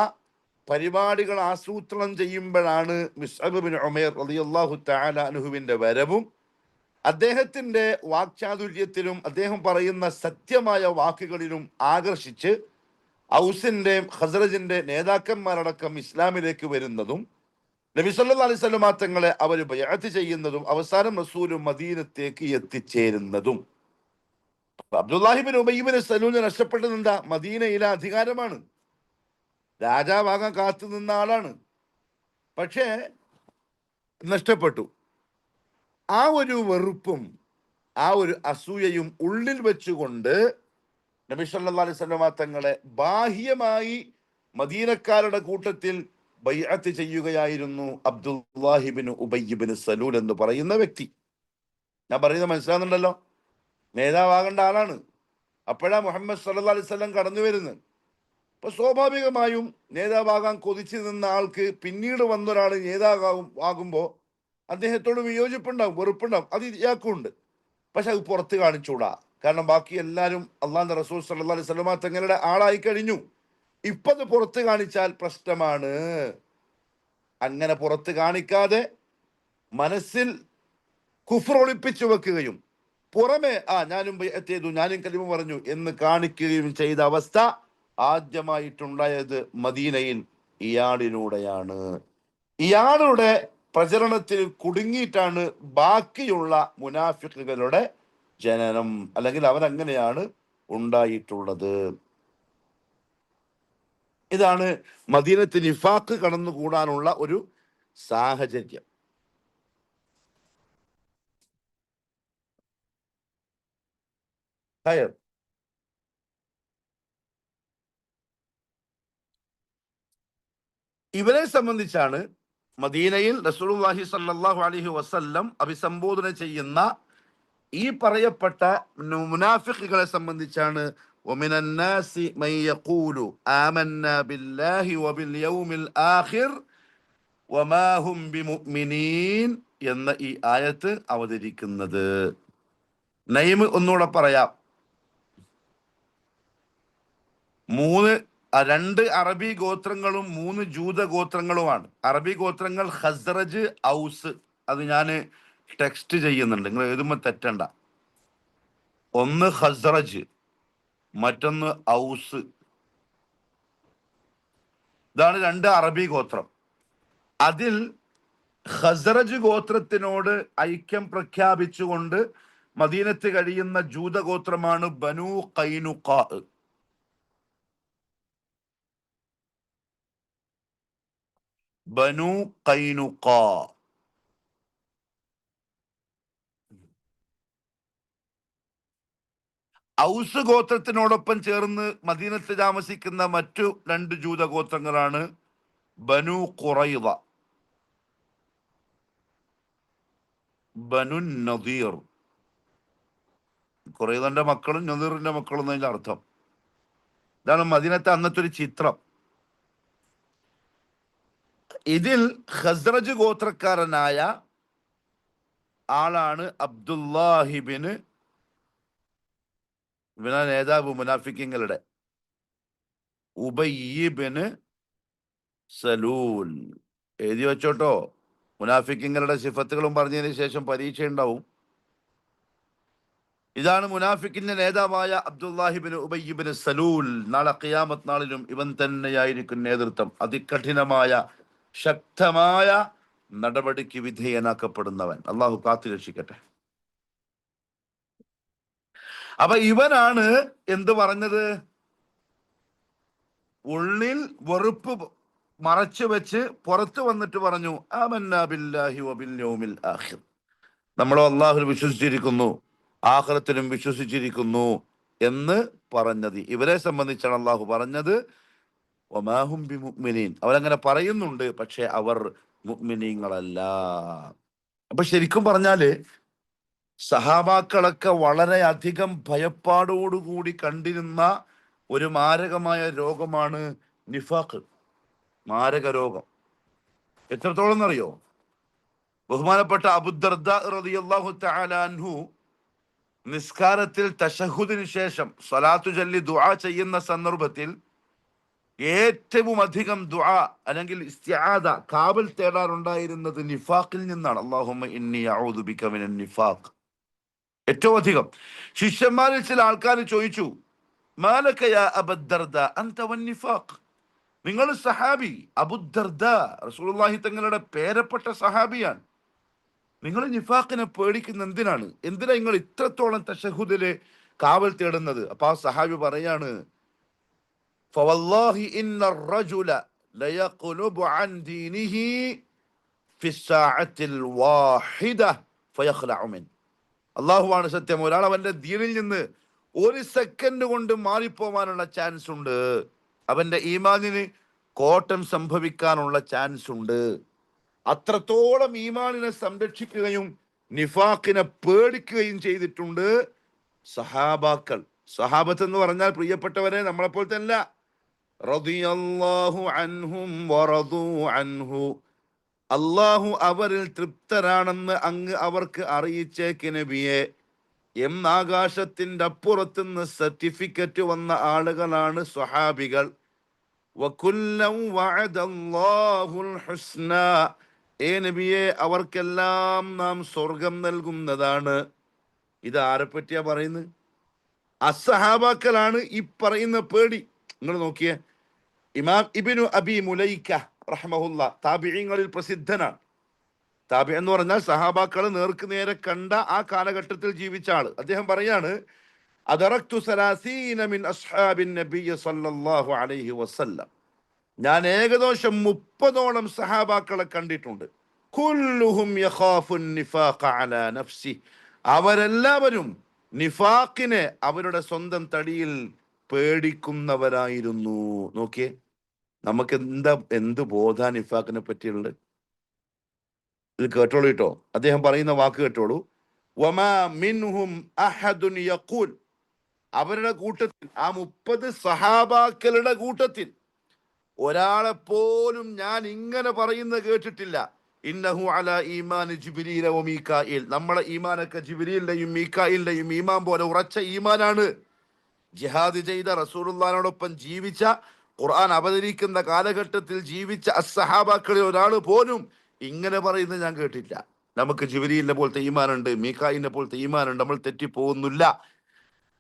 പരിപാടികൾ ആസൂത്രണം ചെയ്യുമ്പോഴാണ് മുസ്അബ് ബിൻ ഉമൈർ റളിയല്ലാഹു തആല അൻഹുവിന്റെ വരവും അദ്ദേഹത്തിന്റെ വാക്ചാതുര്യത്തിലും അദ്ദേഹം പറയുന്ന സത്യമായ വാക്കുകളിലും ആകർഷിച്ച് ഔസിന്റെയും ഖസ്റജിന്റെ നേതാക്കന്മാരടക്കം ഇസ്ലാമിലേക്ക് വരുന്നതും നബി സല്ലല്ലാഹു അലൈഹി വസല്ലം തങ്ങളെ അവർ ബൈഅത്ത് ചെയ്യുന്നതും അവസാനം റസൂൽ മദീനത്തേക്ക് എത്തിച്ചേരുന്നതും. അബ്ദുല്ലാഹി ബിൻ ഉബയ്യ് ബിൻ സലൂലിന് നഷ്ടപ്പെട്ടത് എന്താ? മദീനയിലെ അധികാരമാണ്. രാജാവാകാൻ കാത്തു നിന്ന ആളാണ്, പക്ഷേ നഷ്ടപ്പെട്ടു. ആ ഒരു വെറുപ്പും ആ ഒരു അസൂയയും ഉള്ളിൽ വെച്ചുകൊണ്ട് നബി സല്ലല്ലാഹു അലൈഹി വസല്ലം തങ്ങളെ ബാഹ്യമായി മദീനക്കാരുടെ കൂട്ടത്തിൽ ബൈഅത്ത് ചെയ്യുകയായിരുന്നു അബ്ദുല്ലാഹി ബിൻ ഉബയ്യ് ബിൻ സലൂൽ എന്ന് പറയുന്ന വ്യക്തി. ഞാൻ പറയുന്നത് മനസ്സിലാകുന്നുണ്ടല്ലോ? നേതാവാകേണ്ട ആളാണ്. അപ്പോഴാ മുഹമ്മദ് സല്ലല്ലാഹു അലൈഹി വസല്ലം കടന്നു വരുന്നത്. അപ്പൊ സ്വാഭാവികമായും നേതാവാകാൻ കൊതിച്ചു നിന്ന ആൾക്ക് പിന്നീട് വന്നൊരാൾ ആകുമ്പോൾ അദ്ദേഹത്തോട് വിയോജിപ്പുണ്ടാവും, വെറുപ്പുണ്ടാവും. അത് ഇയാൾക്കും ഉണ്ട്. പക്ഷെ അത് പുറത്ത് കാണിച്ചൂടാ. കാരണം ബാക്കി എല്ലാവരും അള്ളാഹുവിന്റെ റസൂൽ സല്ലല്ലാഹു അലൈഹി വസല്ലം തങ്ങളുടെ ആളായി കഴിഞ്ഞു. ഇപ്പൊ അത് പുറത്ത് കാണിച്ചാൽ പ്രശ്നമാണ്. അങ്ങനെ പുറത്ത് കാണിക്കാതെ മനസ്സിൽ കുഫ്ർ ഒളിപ്പിച്ചു വെക്കുകയും പുറമെ ഞാനും ബൈഅത്ത് ചെയ്തു, ഞാനും കലിമ പറഞ്ഞു എന്ന് കാണിക്കുകയും ചെയ്ത അവസ്ഥ ആദ്യമായിട്ടുണ്ടായത് മദീനയിൽ ഇയാളിലൂടെയാണ്. ഇയാളുടെ പ്രചരണത്തിൽ കുടുങ്ങിയിട്ടാണ് ബാക്കിയുള്ള മുനാഫിഖുകളുടെ ജനനം, അല്ലെങ്കിൽ അവരങ്ങനെയാണ് ഉണ്ടായിട്ടുള്ളത്. ഇതാണ് മദീനത്ത് നിഫാഖ് കടന്നുകൂടാനുള്ള ഒരു സാഹചര്യം. ഇവരെ സംബന്ധിച്ചാണ് മദീനയിൽ റസൂലുള്ളാഹി സ്വല്ലല്ലാഹു അലൈഹി വസല്ലം അഭിസംബോധന ചെയ്യുന്ന ഈ പറയപ്പെട്ട മുനാഫിഖുകളെ സംബന്ധിച്ചാണ് ومن الناس من يقول آمنا بالله وباليوم الآخر وما هم بمؤمنين എന്ന ഈ ആയത്ത് അവതരിക്കുന്നത്. നൈം ഒന്നുകൂടെ പറയാം. രണ്ട് അറബി ഗോത്രങ്ങളും 3 ജൂത ഗോത്രങ്ങളുമാണ്. അറബി ഗോത്രങ്ങൾ ഖസ്റജ്, ഔസ്. അത് ഞാൻ ടെക്സ്റ്റ് ചെയ്യുന്നുണ്ട്, നിങ്ങൾ എഴുതുമ്പോൾ തെറ്റണ്ട. ഒന്ന് ഖസ്റജ്, മറ്റൊന്ന് ഔസ്. ഇതാണ് 2 അറബി ഗോത്രം. അതിൽ ഖസ്റജ് ഗോത്രത്തിനോട് ഐക്യം പ്രഖ്യാപിച്ചുകൊണ്ട് മദീനത്ത് കഴിയുന്ന ജൂതഗോത്രമാണ് ബനൂ ഖൈനുഖാ. ബനൂ ഖൈനുഖാ. ഔസ് ഗോത്രത്തിനോടൊപ്പം ചേർന്ന് മദീനത്ത് താമസിക്കുന്ന മറ്റു 2 ജൂതഗോത്രങ്ങളാണ് ബനൂ ഖുറൈള, ബനു നദീർ. ഖുറൈളന്റെ മക്കളും നദീറിന്റെ മക്കളും എന്നതിന്റെ അർത്ഥം. ഇതാണ് മദീനത്തെ അന്നത്തെ ഒരു ചിത്രം. ഇതിൽ ഖസ്റജ് ഗോത്രക്കാരനായ ആളാണ് അബ്ദുല്ലാഹിബിന്, ഇവനാ നേതാവ് മുനാഫിക്കങ്ങളുടെ, ഉബയ്യിബിന് സലൂൽ. എഴുതി വെച്ചോട്ടോ, മുനാഫിക്കങ്ങളുടെ സിഫത്തുകളും പറഞ്ഞതിന് ശേഷം പരീക്ഷ ഉണ്ടാവും. ഇതാണ് മുനാഫിക്കിന്റെ നേതാവായ അബ്ദുല്ലാഹിബിന് ഉബയ്യിബിന് സലൂൽ. നാളെ ഖിയാമത്ത് നാളിലും ഇവൻ തന്നെയായിരിക്കും നേതൃത്വം. അതികഠിനമായ ശക്തമായ നടപടിക്ക് വിധേയനാക്കപ്പെടുന്നവൻ. അള്ളാഹു കാത്തു രക്ഷിക്കട്ടെ. അപ്പൊ ഇവനാണ് എന്ത് പറഞ്ഞത്? ഉള്ളിൽ വെറുപ്പ് മറച്ചു വെച്ച് പുറത്തു വന്നിട്ട് പറഞ്ഞു, ആമന്നാ ബില്ലാഹി വബിൽ യൗമിൽ ആഖിർ. നമ്മൾ അള്ളാഹുവിൽ വിശ്വസിച്ചിരിക്കുന്നു, ആഖിറത്തിലും വിശ്വസിച്ചിരിക്കുന്നു എന്ന് പറഞ്ഞത്. ഇവരെ സംബന്ധിച്ചാണ് അള്ളാഹു പറഞ്ഞത് വമാഹും ബിമുഅ്മിനീൻ. അവരങ്ങനെ പറയുന്നുണ്ട്, പക്ഷെ അവർ മുഅ്മിനീങ്ങളല്ല. അപ്പൊ ശരിക്കും പറഞ്ഞാല് സഹാബാക്കളൊക്കെ വളരെയധികം ഭയപ്പാടോടുകൂടി കണ്ടിരുന്ന ഒരു മാരകമായ രോഗമാണ് നിഫാഖ്, മാരക രോഗം. എത്രത്തോളം എന്നറിയോ? ബഹുമാനപ്പെട്ട അബൂദർദാ റളിയല്ലാഹു തആല അൻഹു നിസ്കാരത്തിൽ തശഹുദിന് ശേഷം സ്വലാത്തു ചൊല്ലി ദുആ ചെയ്യുന്ന സന്ദർഭത്തിൽ ഏറ്റവും അധികം ദുആ അല്ലെങ്കിൽ ഇസ്തിആദ, കാവൽ തേടാറുണ്ടായിരുന്നത് നിഫാഖിൽ നിന്നാണ്. അല്ലാഹുമ്മ ഇന്നി അഊദു ബിക മിനൻ നിഫാഖ്. ഏറ്റവും അധികം. ശിഷ്യന്മാരിൽ ചില ആൾക്കാർ ചോദിച്ചു, മാലക യാ അബൂദർദാ അൻത വന്നിഫാഖ്. നിങ്ങൾ സഹാബി അബൂദർദാ, റസൂലുള്ളാഹി തങ്ങളുടെ പേരപ്പെട്ട സഹാബിയാണ്, നിങ്ങൾ നിഫാഖിനെ പേടിക്കുന്ന എന്തിനാണ്? എന്തിനാ നിങ്ങൾ ഇത്രത്തോളം തശഹുദില് കാവൽ തേടുന്നത്? അപ്പൊ ആ സഹാബി പറയാണ്, ഫവല്ലാഹി ഇന്നർ റജുല ലയഖ്ലുബു അൻ ദീനിഹി ഫിസ്സാഅത്തിൽ വാഹിദ ഫയഖ്ലഉ മിൻ. അല്ലാഹുവാണ് സത്യം, ഒരാൾ അവന്റെ ദീനിൽ നിന്ന് ഒരു സെക്കൻഡ് കൊണ്ട് മാറിപ്പോവാനുള്ള ചാൻസ് ഉണ്ട്. അവന്റെ ഈമാനിന് കോട്ടം സംഭവിക്കാനുള്ള ചാൻസ് ഉണ്ട്. അത്രത്തോളം ഈമാനിനെ സംരക്ഷിക്കുകയും നിഫാഖിനെ പേടിക്കുകയും ചെയ്തിട്ടുണ്ട് സഹാബാക്കൾ. സഹാബത്ത് എന്ന് പറഞ്ഞാൽ പ്രിയപ്പെട്ടവരെ നമ്മളെപ്പോൾ തന്നെ റളിയല്ലാഹു അൻഹും വറദു അൻഹു. അള്ളാഹു അവരിൽ തൃപ്തരാണെന്ന് അങ്ങ് അവർക്ക് അറിയിച്ചേക്ക് നബിയെ എന്നാകാശത്തിന്റെ അപ്പുറത്തുനിന്ന് സർട്ടിഫിക്കറ്റ് വന്ന ആളുകളാണ് സ്വഹാബികൾ. വകുല്ലം വഅദല്ലാഹുൽ ഹുസ്ന. നബിയെ അവർക്കെല്ലാം നാം സ്വർഗം നൽകുന്നതാണ്. ഇത് ആരെ പറ്റിയാ പറയുന്നത്? അസ്സഹാബാക്കളാണ് ഈ പറയുന്ന പേടി. നിങ്ങൾ നോക്കിയേ, ഇമാം ഇബ്നു അബി മുലൈക റഹ്മഹുല്ലാ താബിഈങ്ങളിൽ പ്രസിദ്ധനാണ്. താബി എന്ന് പറഞ്ഞാൽ സഹാബാക്കൾ നേർക്ക് നേരെ കണ്ട ആ കാലഘട്ടത്തിൽ ജീവിച്ച ആള്. അദ്ദേഹം പറയാണ്, അദറക്തു സലാസീന മിൻ അസ്ഹാബിൻ നബിയ്യ സല്ലല്ലാഹു അലൈഹി വസല്ലം. ഞാൻ ഏകദേശം 30ഓളം സഹാബാക്കളെ കണ്ടിട്ടുണ്ട്. കുല്ലുഹും യഖാഫുൻ നിഫാഖ അലാ നഫ്സി. അവരെല്ലാവരും നിഫാഖിനെ അവരുടെ സ്വന്തം തടിയിൽ പേടിക്കുന്നവരായിരുന്നു. നോക്കിയേ, നമുക്ക് എന്ത് ബോധാ നിഫാഖിനെ പറ്റിയുള്ളത്? ഇത് കേട്ടോളൂ കേട്ടോ, അദ്ദേഹം പറയുന്ന വാക്ക് കേട്ടോളൂ. വമാ മിൻഹും അഹദുൻ യഖൂൽ. അവരുടെ കൂട്ടത്തിൽ, ആ 30 സഹാബാക്കളുടെ കൂട്ടത്തിൽ ഒരാളെ പോലും ഞാൻ ഇങ്ങനെ പറയുന്നത് കേട്ടിട്ടില്ല. ഇന്നഹു അലാ ഈമാൻ ജിബ്രീല വ മീകായിൽ, നമ്മളെ ഈമാനൊക്കെ ജിബ്രീലിന്റെയും മീകായിലിന്റെയും ഈമാൻ പോലെ ഉറച്ച ഈമാനാണ്. ജിഹാദ് ചെയ്ത റസൂലുള്ളാഹിനോടൊപ്പം ജീവിച്ച, ഖുർആൻ അവതരിക്കുന്ന കാലഘട്ടത്തിൽ ജീവിച്ച അസ്സഹാബാക്കളിൽ ഒരാൾ പോലും ഇങ്ങനെ പറയുന്നത് ഞാൻ കേട്ടില്ല. നമുക്ക് ജിബ്രീലിനെ പോലത്തെ ഈമാനുണ്ട്, മീകായിലിനെ പോലത്തെ ഈമാനുണ്ട്, നമ്മൾ തെറ്റിപ്പോകുന്നില്ല.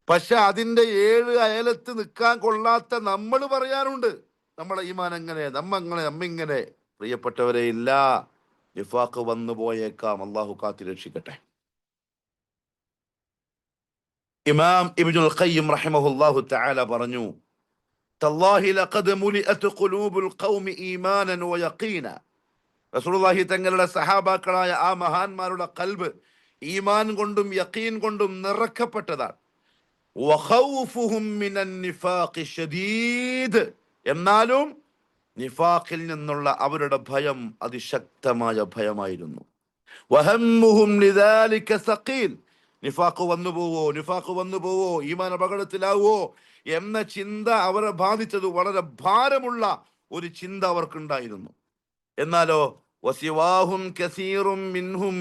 പക്ഷെ അതിന്റെ 7 അയലത്ത് നിൽക്കാൻ കൊള്ളാത്ത നമ്മൾ പറയാറുണ്ട് നമ്മളെ ഈമാൻ എങ്ങനെ, നമ്മിങ്ങനെ. പ്രിയപ്പെട്ടവരെ, ഇല്ല, നിഫാഖ് വന്നു പോയേക്കാം. അള്ളാഹു കാത്തി രക്ഷിക്കട്ടെ. ഇമാം ഇബ്നുൽ ഖയ്യിം റഹിമഹുല്ലാഹു തആല പറഞ്ഞു, തല്ലാഹി ലഖദ് മുലിഅത് ഖുലൂബുൽ ഖൗമി ഈമാനൻ വയഖീന. റസൂലുള്ളാഹി തങ്ങളുടെ സഹാബാക്കളായ ആ മഹാന്മാരുടെ ഖൽബ് ഈമാൻ കൊണ്ടും യഖീൻ കൊണ്ടും നിറക്കപ്പെട്ടതാണ്. വഖൗഫുഹും മിനൻ നിഫാഖി ശദീദ്, എന്നാലും നിഫാഖിൽ നിന്നുള്ള അവരുടെ ഭയം അതിശക്തമായ ഭയമായിരുന്നു. വഹമ്മുഹും ലിദാലിക സഖീൽ, നിഫാഖ് വന്നു പോവോ, ഈമാൻ അപകടത്തിലാവോ എന്ന ചിന്ത അവരെ ബാധിച്ചത് വളരെ ഭാരമുള്ള ഒരു ചിന്ത അവർക്കുണ്ടായിരുന്നു. എന്നാലോ വസിവാഹും കസീറും മിൻഹും,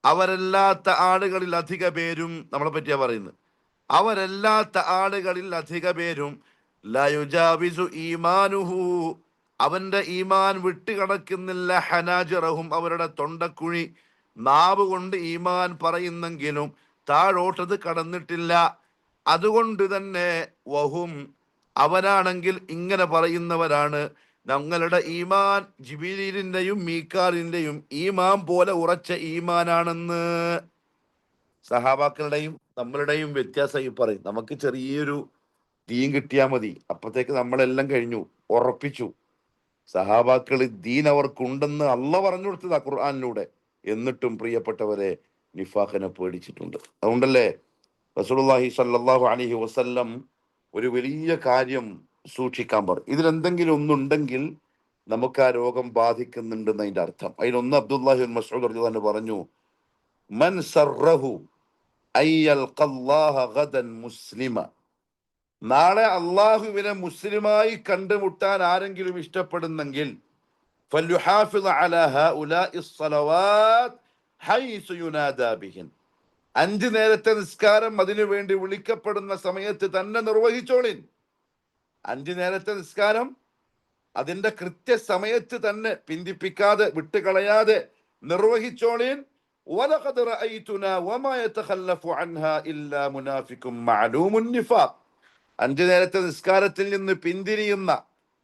അവരല്ലാത്ത ആളുകളിൽ അധിക പേരും, നമ്മളെ പറ്റിയാ പറയുന്നത്, അവരല്ലാത്ത ആളുകളിൽ അധിക പേരും ലയുജാവിസു ഈമാനുഹു, അവന്റെ ഈമാൻ വിട്ടുകടക്കുന്നില്ല, ഹനാജിറഹും, അവരുടെ തൊണ്ടക്കുഴി. നാവ് കൊണ്ട് ഈമാൻ പറയുന്നെങ്കിലും താഴോട്ടത് കടന്നിട്ടില്ല. അതുകൊണ്ട് തന്നെ വഹും, അവനാണെങ്കിൽ ഇങ്ങനെ പറയുന്നവരാണ്, ഞങ്ങളുടെ ഈമാൻ ജിബീലിന്റെയും മീക്കാലിന്റെയും ഈമാൻ പോലെ ഉറച്ച ഈമാനാണെന്ന്. സഹാബാക്കളുടെയും നമ്മളുടെയും വ്യത്യാസം ഈ പറയും. നമുക്ക് ചെറിയൊരു ദീൻ കിട്ടിയാൽ മതി, അപ്പത്തേക്ക് നമ്മളെല്ലാം കഴിഞ്ഞു, ഉറപ്പിച്ചു. സഹാബാക്കൾ ദീൻ അവർക്കുണ്ടെന്ന് അള്ള പറഞ്ഞു കൊടുത്തതാ ഖുർആനിലൂടെ. എന്നിട്ടും പ്രിയപ്പെട്ടവരെ, നിഫാഖിനെ പേടിച്ചിട്ടുണ്ട്. അതുകൊണ്ടല്ലേ റസൂലുള്ളാഹി സ്വല്ലല്ലാഹു അലൈഹി വസല്ലം ഒരു വലിയ കാര്യം സൂക്ഷിക്കാൻ പറയും. ഇതിലെന്തെങ്കിലും ഒന്നുണ്ടെങ്കിൽ നമുക്ക് ആ രോഗം ബാധിക്കുന്നുണ്ടെന്ന് അതിന്റെ അർത്ഥം. അതിലൊന്ന് അബ്ദുല്ലാഹി ബിൻ മസ്ഊദ് റളിയല്ലാഹു അൻഹു പറഞ്ഞു, മൻ സർറഹു അയ്യൽഖല്ലാഹ ഗദൻ മുസ്ലിമ, നാളെ അള്ളാഹുവിനെ മുസ്ലിമായി കണ്ടുമുട്ടാൻ ആരെങ്കിലും ഇഷ്ടപ്പെടുന്നെങ്കിൽ ഫല്യുഹാഫിദ് അലാ ഹഉലാഇ സ്വലവാത്ത് ഹൈസു യുനാദാ ബിഹിൻ, 5 നേരത്തെ നിസ്കാരം അതിനു വേണ്ടി വിളിക്കപ്പെടുന്ന സമയത്ത് തന്നെ നിർവഹിച്ചോളിൻ. 5 നേരത്തെ നിസ്കാരം അതിന്റെ കൃത്യസമയത്ത് തന്നെ പിന്തിപ്പിക്കാതെ വിട്ടുകളയാതെ നിർവഹിച്ചോളിൻ. വലഖദ് റഅയ്തുനാ വമാ യതഖല്ലഫു അൻഹാ ഇല്ലാ മുനാഫിഖും മഅലൂമുൻ നിഫാഖ്, 5 നേരത്തെ നിസ്കാരത്തിൽ നിന്ന് പിന്തിരിയുന്ന,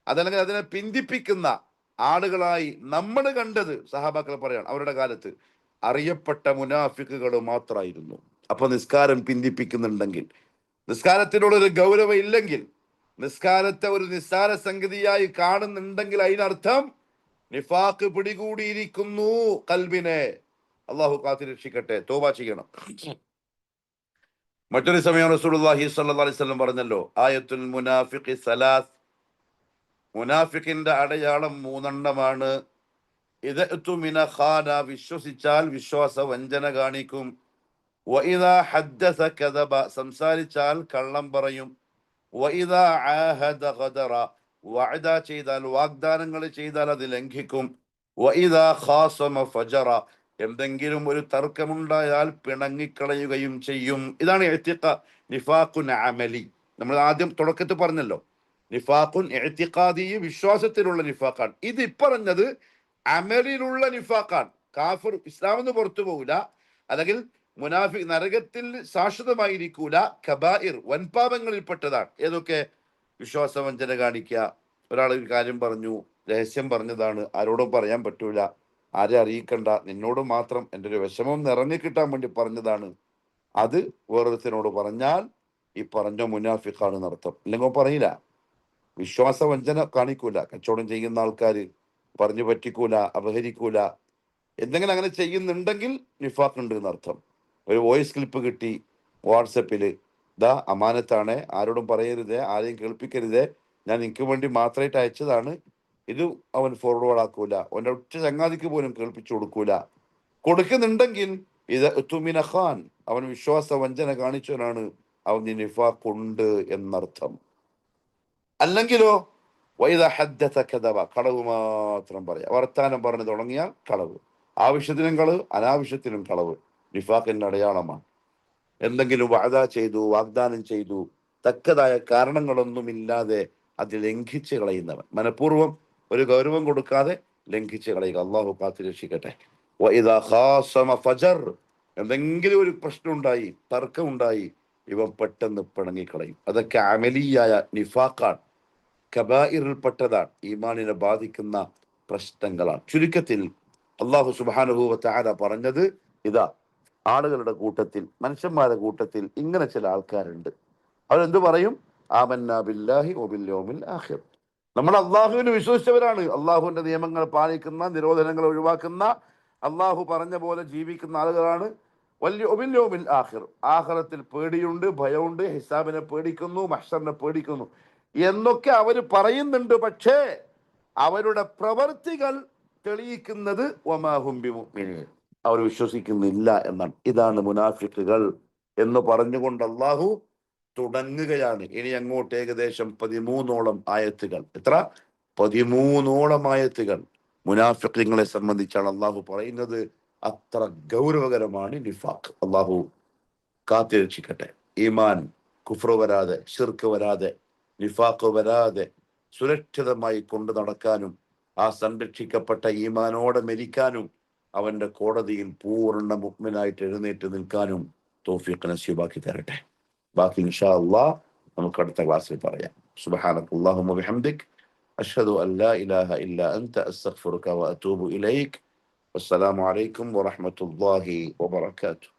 അതല്ലെങ്കിൽ അതിനെ പിന്തിപ്പിക്കുന്ന ആളുകളായി നമ്മൾ കണ്ടത്, സഹാബാക്കൾ പറയാണ്, അവരുടെ കാലത്ത് അറിയപ്പെട്ട മുനാഫിക്കുകൾ മാത്രമായിരുന്നു. അപ്പൊ നിസ്കാരം പിന്തിപ്പിക്കുന്നുണ്ടെങ്കിൽ, നിസ്കാരത്തിനോടൊരു ഗൗരവം ഇല്ലെങ്കിൽ, നിസ്കാരത്തെ ഒരു നിസ്സാര സംഗതിയായി കാണുന്നുണ്ടെങ്കിൽ അതിനർത്ഥം നിഫാഖ് പിടികൂടിയിരിക്കുന്നു കൽബിനെ. അള്ളാഹു കാത്തിരക്ഷിക്കട്ടെ. തൗബ ചെയ്യണം. മറ്റൊരു സമയം റസൂലുള്ളാഹി സ്വല്ലല്ലാഹു അലൈഹി വസല്ലം പറഞ്ഞല്ലോ, ആയത്തുൽ മുനാഫിഖി സലാസ്, മുനാഫിഖിന്റെ അടയാളം 3 എണ്ണമാണ്. ഇദഅ്തു മിന ഖാന, വിശ്വസിച്ചാൽ വിശ്വാസ വഞ്ചന കാണിക്കും. വഇദാ ഹദ്ദസ കദബ, സംസാരിച്ചാൽ കള്ളം പറയും. വഇദാ ആഹദ ഗദറ, വഅദ ചെയ്താൽ, വാഗ്ദാനങ്ങൾ ചെയ്താൽ അത് ലംഘിക്കും. വഇദാ ഖാസമ ഫജറ, എന്തെങ്കിലും ഒരു തർക്കമുണ്ടായാൽ പിണങ്ങിക്കളയുകയും ചെയ്യും. ഇതാണ് നിഫാഖുൻ അമലി. നമ്മൾ ആദ്യം തുടക്കത്തിൽ പറഞ്ഞല്ലോ, നിഫാഖുൻ ഇഅ്തിഖാദി, വിശ്വാസത്തിലുള്ള നിഫാഖാണ്. ഇത് ഇപ്പറഞ്ഞത് അമലിലുള്ള നിഫാഖാണ്. കാഫിർ ഇസ്ലാമിന്ന് പുറത്തു പോകില്ല, അല്ലെങ്കിൽ മുനാഫിഖ് നരകത്തിൽ ശാശ്വതമായിരിക്കൂല. കബായിർ, വൻപാപങ്ങളിൽപ്പെട്ടതാണ്. ഏതൊക്കെ? വിശ്വാസവഞ്ചന കാണിക്കുക, ഒരാൾ ഒരു കാര്യം പറഞ്ഞു, രഹസ്യം പറഞ്ഞതാണ്, ആരോടും പറയാൻ പറ്റൂല, ആരെ അറിയിക്കണ്ട, നിന്നോട് മാത്രം, എൻ്റെ ഒരു വിഷമം നിറഞ്ഞു വേണ്ടി പറഞ്ഞതാണ്, അത് വേറൊരുത്തിനോട് പറഞ്ഞാൽ ഈ പറഞ്ഞ മുനാഫിഖാണ് എന്നർത്ഥം. ഇല്ലെങ്കിൽ പറയില്ല. വിശ്വാസവഞ്ചന കാണിക്കൂല, കച്ചവടം ചെയ്യുന്ന ആൾക്കാർ പറഞ്ഞു പറ്റിക്കൂല, അപഹരിക്കൂല. എന്തെങ്കിലും അങ്ങനെ ചെയ്യുന്നുണ്ടെങ്കിൽ നിഫാഖ് ഉണ്ട് എന്നർത്ഥം. ഒരു വോയിസ് ക്ലിപ്പ് കിട്ടി വാട്സപ്പിൽ, ദാ അമാനത്താണ്, ആരോടും പറയരുതേ, ആരെയും കേൾപ്പിക്കരുതേ, ഞാൻ എനിക്ക് വേണ്ടി മാത്രമായിട്ട് അയച്ചതാണ്, ഇത് അവൻ ഫോർവേഡ് ആക്കൂല, അവൻ്റെ ഒറ്റ ചങ്ങാതിക്ക് പോലും കേൾപ്പിച്ചു കൊടുക്കൂല. കൊടുക്കുന്നുണ്ടെങ്കിൽ ഇത് തുമിന ഖാൻ, അവൻ വിശ്വാസ വഞ്ചന കാണിച്ചവനാണ്, അവൻ നിഫാഖ് ഉണ്ട് എന്നർത്ഥം. അല്ലെങ്കിലോ വൈദ ഹദ്ദത കദബ, കളവ് മാത്രം പറയാം. വർത്താനം പറഞ്ഞു തുടങ്ങിയാൽ കളവ്. ആവശ്യത്തിനും കളവ്, അനാവശ്യത്തിനും കളവ് നിഫാഖിന്റെ അടയാളമാണ്. എന്തെങ്കിലും വാഗ്ദാനം ചെയ്തു തക്കതായ കാരണങ്ങളൊന്നുമില്ലാതെ അത് ലംഘിച്ച് കളയുന്നവൻ, മനഃപൂർവ്വം ഒരു ഗൗരവം കൊടുക്കാതെ ലംഘിച്ച് കളയുക. അള്ളാഹു കാത്തു രക്ഷിക്കട്ടെ. വഇദാ ഖാസമ ഫജർ, എന്തെങ്കിലും ഒരു പ്രശ്നം ഉണ്ടായി, തർക്കം ഉണ്ടായി, ഇവൻ പെട്ടെന്ന് പിണങ്ങിക്കളയും. അതൊക്കെ അമലിയായ നിഫാഖാണ്, കബായിറിൽപ്പെട്ടതാണ്, ഈമാനിനെ ബാധിക്കുന്ന പ്രശ്നങ്ങളാണ്. ചുരുക്കത്തിൽ അള്ളാഹു സുബ്ഹാനഹു വ തആല പറഞ്ഞത് ഇതാ, ആളുകളുടെ കൂട്ടത്തിൽ, മനുഷ്യന്മാരുടെ കൂട്ടത്തിൽ ഇങ്ങനെ ചില ആൾക്കാരുണ്ട്. അവരെന്ത് പറയും? ആമന്നാ ബില്ലാഹി വബിൽ യൗമിൽ ആഖിർ, നമ്മൾ അള്ളാഹുവിന് വിശ്വസിച്ചവരാണ്, അള്ളാഹുവിന്റെ നിയമങ്ങൾ പാലിക്കുന്ന, നിരോധനങ്ങൾ ഒഴിവാക്കുന്ന, അള്ളാഹു പറഞ്ഞ പോലെ ജീവിക്കുന്ന ആളുകളാണ്. വല്യ വബിൽ യൗമിൽ ആഖിർ, ആഖിറത്തിൽ പേടിയുണ്ട്, ഭയമുണ്ട്, ഹിസാബിനെ പേടിക്കുന്നു, മഹ്ശറിനെ പേടിക്കുന്നു എന്നൊക്കെ അവർ പറയുന്നുണ്ട്. പക്ഷേ അവരുടെ പ്രവർത്തികൾ തെളിയിക്കുന്നത് വമാഹും ബിമുഅ്മിനീൻ, അവർ വിശ്വസിക്കുന്നില്ല എന്നാണ്. ഇതാണ് മുനാഫിക്കുകൾ എന്ന് പറഞ്ഞുകൊണ്ട് അള്ളാഹു തുടങ്ങുകയാണ്. ഇനി അങ്ങോട്ട് ഏകദേശം 13ഓളം ആയത്തുകൾ. എത്ര? 13ഓളം ആയത്തുകൾ മുനാഫിഖുകളെ സംബന്ധിച്ചാണ് അള്ളാഹു പറയുന്നത്. അത്ര ഗൗരവകരമാണ് നിഫാഖ്. അള്ളാഹു കാത്തിരക്ഷിക്കട്ടെ. ഈമാൻ കുഫ്ർ വരാതെ, ശിർക്ക് വരാതെ, നിഫാഖ് വരാതെ സുരക്ഷിതമായി കൊണ്ടു നടക്കാനും ആ സംരക്ഷിക്കപ്പെട്ട ഈമാനോടെ മരിക്കാനും അവന്റെ കോടതിയിൽ പൂർണ്ണ മുഅ്മിനായിട്ട് എഴുന്നേറ്റ് നിൽക്കാനും തൗഫീഖ് നസീബാക്കി തരട്ടെ. ബാക്കി ഇൻഷാ അല്ലാഹ് നമുക്ക് അടുത്ത ക്ലാസ്സിൽ പറയാം. സുബ്ഹാനക്കല്ലാഹുമ്മ ബിഹംദിക് അഷ്ഹദു അൻ ലാ ഇലാഹ ഇല്ലാ അൻത അസ്തഗ്ഫിറുക വഅതൂബു ഇലൈക്. വസ്സലാമു അലൈക്കും വറഹ്മത്തുള്ളാഹി വബറകാതുഹു.